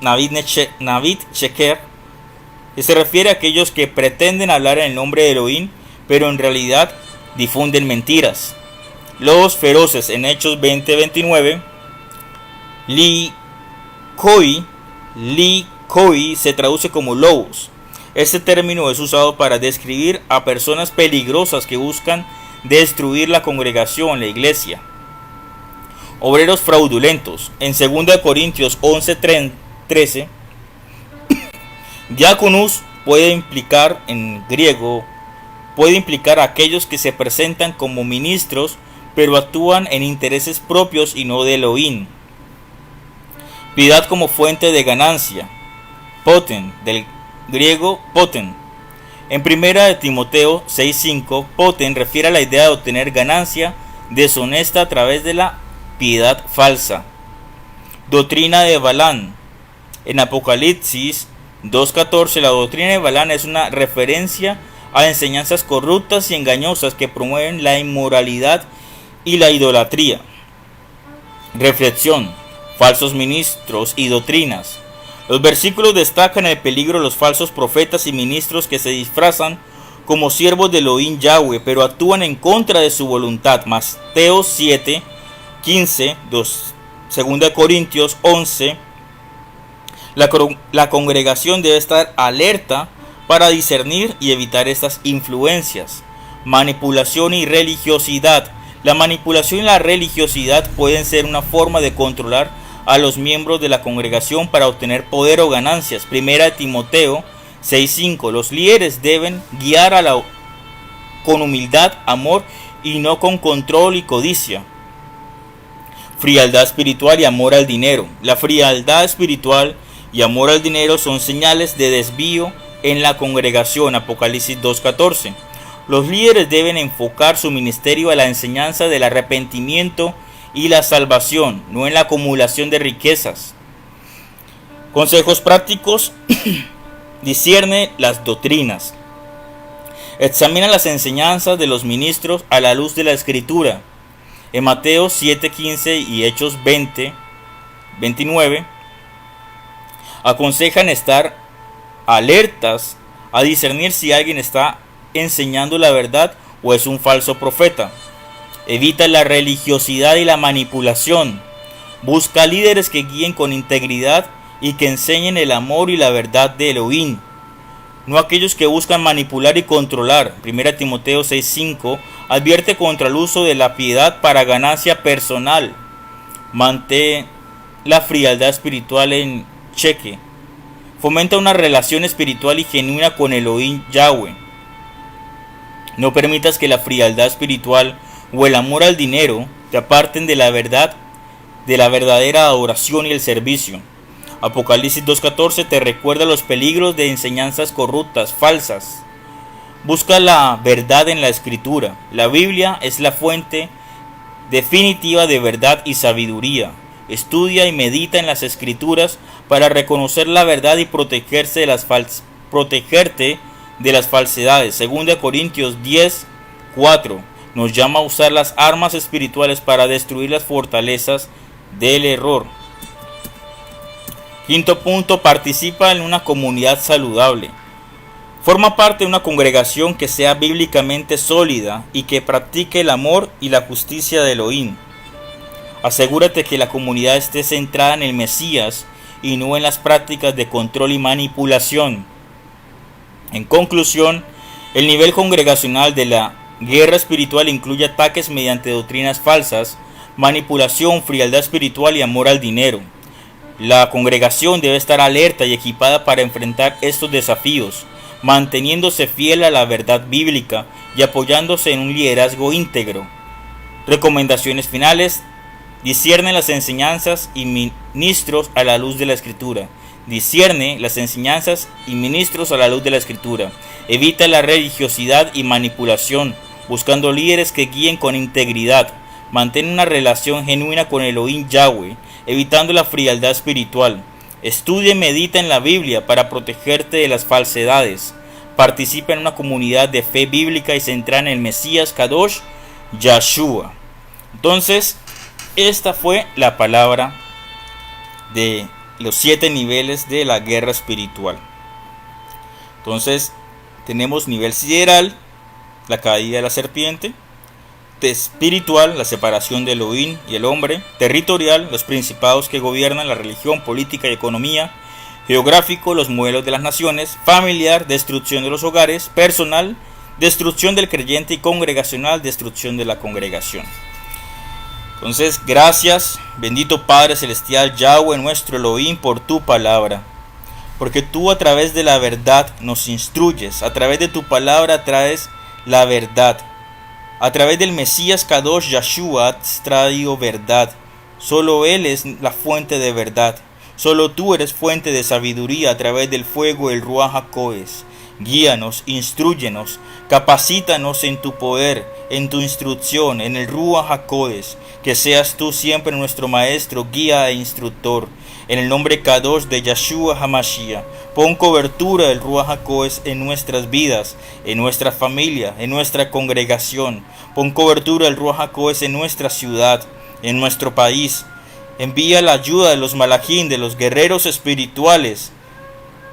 Navid Sheker, que se refiere a aquellos que pretenden hablar en el nombre de Elohim, pero en realidad difunden mentiras. Lobos feroces en Hechos 20:29. Likoi se traduce como lobos. Este término es usado para describir a personas peligrosas que buscan destruir la congregación, la iglesia. Obreros fraudulentos. En 2 Corintios 11:13, diáconos en griego puede implicar a aquellos que se presentan como ministros, pero actúan en intereses propios y no de Elohim. Piedad como fuente de ganancia. Poten, del griego poten. En 1 de Timoteo 6:5, poten refiere a la idea de obtener ganancia deshonesta a través de la piedad falsa. Doctrina de Balaam. En Apocalipsis 2:14, la doctrina de Balaam es una referencia a enseñanzas corruptas y engañosas que promueven la inmoralidad y la idolatría. Reflexión. Falsos ministros y doctrinas. Los versículos destacan el peligro de los falsos profetas y ministros que se disfrazan como siervos de Elohim Yahweh, pero actúan en contra de su voluntad. Mateo 7, 15, 2 Corintios 11. La congregación debe estar alerta para discernir y evitar estas influencias. Manipulación y religiosidad. La manipulación y la religiosidad pueden ser una forma de controlar a los miembros de la congregación para obtener poder o ganancias. Primera Timoteo 6:5. Los líderes deben guiar con humildad, amor y no con control y codicia. Frialdad espiritual y amor al dinero. La frialdad espiritual y amor al dinero son señales de desvío en la congregación. Apocalipsis 2:14. Los líderes deben enfocar su ministerio a la enseñanza del arrepentimiento y la salvación, no en la acumulación de riquezas. Consejos prácticos. Discierne las doctrinas. Examina las enseñanzas de los ministros a la luz de la Escritura. En Mateo 7:15 y Hechos 20:29 aconsejan estar alertas a discernir si alguien está enseñando la verdad o es un falso profeta. Evita la religiosidad y la manipulación. Busca líderes que guíen con integridad y que enseñen el amor y la verdad de Elohim, no aquellos que buscan manipular y controlar. 1 Timoteo 6:5 advierte contra el uso de la piedad para ganancia personal. Mantén la frialdad espiritual en cheque. Fomenta una relación espiritual y genuina con Elohim Yahweh. No permitas que la frialdad espiritual o el amor al dinero te aparten de la verdad, de la verdadera adoración y el servicio. Apocalipsis 2:14 te recuerda los peligros de enseñanzas corruptas, falsas. Busca la verdad en la Escritura. La Biblia es la fuente definitiva de verdad y sabiduría. Estudia y medita en las Escrituras para reconocer la verdad y protegerte de las falsedades. 2 Corintios 10:4 nos llama a usar las armas espirituales para destruir las fortalezas del error. Quinto punto, participa en una comunidad saludable. Forma parte de una congregación que sea bíblicamente sólida y que practique el amor y la justicia de Elohim. Asegúrate que la comunidad esté centrada en el Mesías y no en las prácticas de control y manipulación. En conclusión, el nivel congregacional de la guerra espiritual incluye ataques mediante doctrinas falsas, manipulación, frialdad espiritual y amor al dinero. La congregación debe estar alerta y equipada para enfrentar estos desafíos, manteniéndose fiel a la verdad bíblica y apoyándose en un liderazgo íntegro. Recomendaciones finales. Discierne las enseñanzas y ministros a la luz de la Escritura. Discierne las enseñanzas y ministros a la luz de la Escritura. Evita la religiosidad y manipulación, buscando líderes que guíen con integridad. Mantén una relación genuina con Elohim Yahweh, evitando la frialdad espiritual. Estudia y medita en la Biblia para protegerte de las falsedades. Participa en una comunidad de fe bíblica y centrada en el Mesías Kadosh Yahshua. Entonces, esta fue la palabra de los 7 niveles de la guerra espiritual. Entonces, tenemos nivel sideral, la caída de la serpiente; espiritual, la separación de Elohim y el hombre; territorial, los principados que gobiernan la religión, política y economía; geográfico, los modelos de las naciones; familiar, destrucción de los hogares; personal, destrucción del creyente; y congregacional, destrucción de la congregación. Entonces, gracias, bendito Padre Celestial, Yahweh nuestro Elohim, por tu palabra, porque tú a través de la verdad nos instruyes, a través de tu palabra traes la verdad. A través del Mesías Kadosh Yahshua has traído verdad. Solo Él es la fuente de verdad. Solo tú eres fuente de sabiduría a través del fuego del Ruach HaKodesh. Guíanos, instrúyenos, capacítanos en tu poder, en tu instrucción, en el Ruach HaKodesh. Que seas tú siempre nuestro maestro, guía e instructor. En el nombre Kadosh de Yahshua HaMashiach, pon cobertura del Ruach HaKodesh en nuestras vidas, en nuestra familia, en nuestra congregación. Pon cobertura del Ruach HaKodesh en nuestra ciudad, en nuestro país. Envía la ayuda de los malachim, de los guerreros espirituales,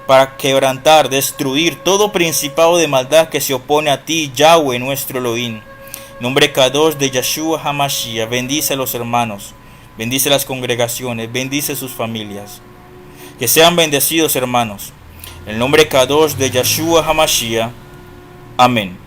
para quebrantar, destruir todo principado de maldad que se opone a ti, Yahweh, nuestro Elohim. Nombre Kadosh de Yeshua HaMashiach, bendice a los hermanos, bendice las congregaciones, bendice sus familias. Que sean bendecidos, hermanos. En el nombre Kadosh de Yeshua HaMashiach. Amén.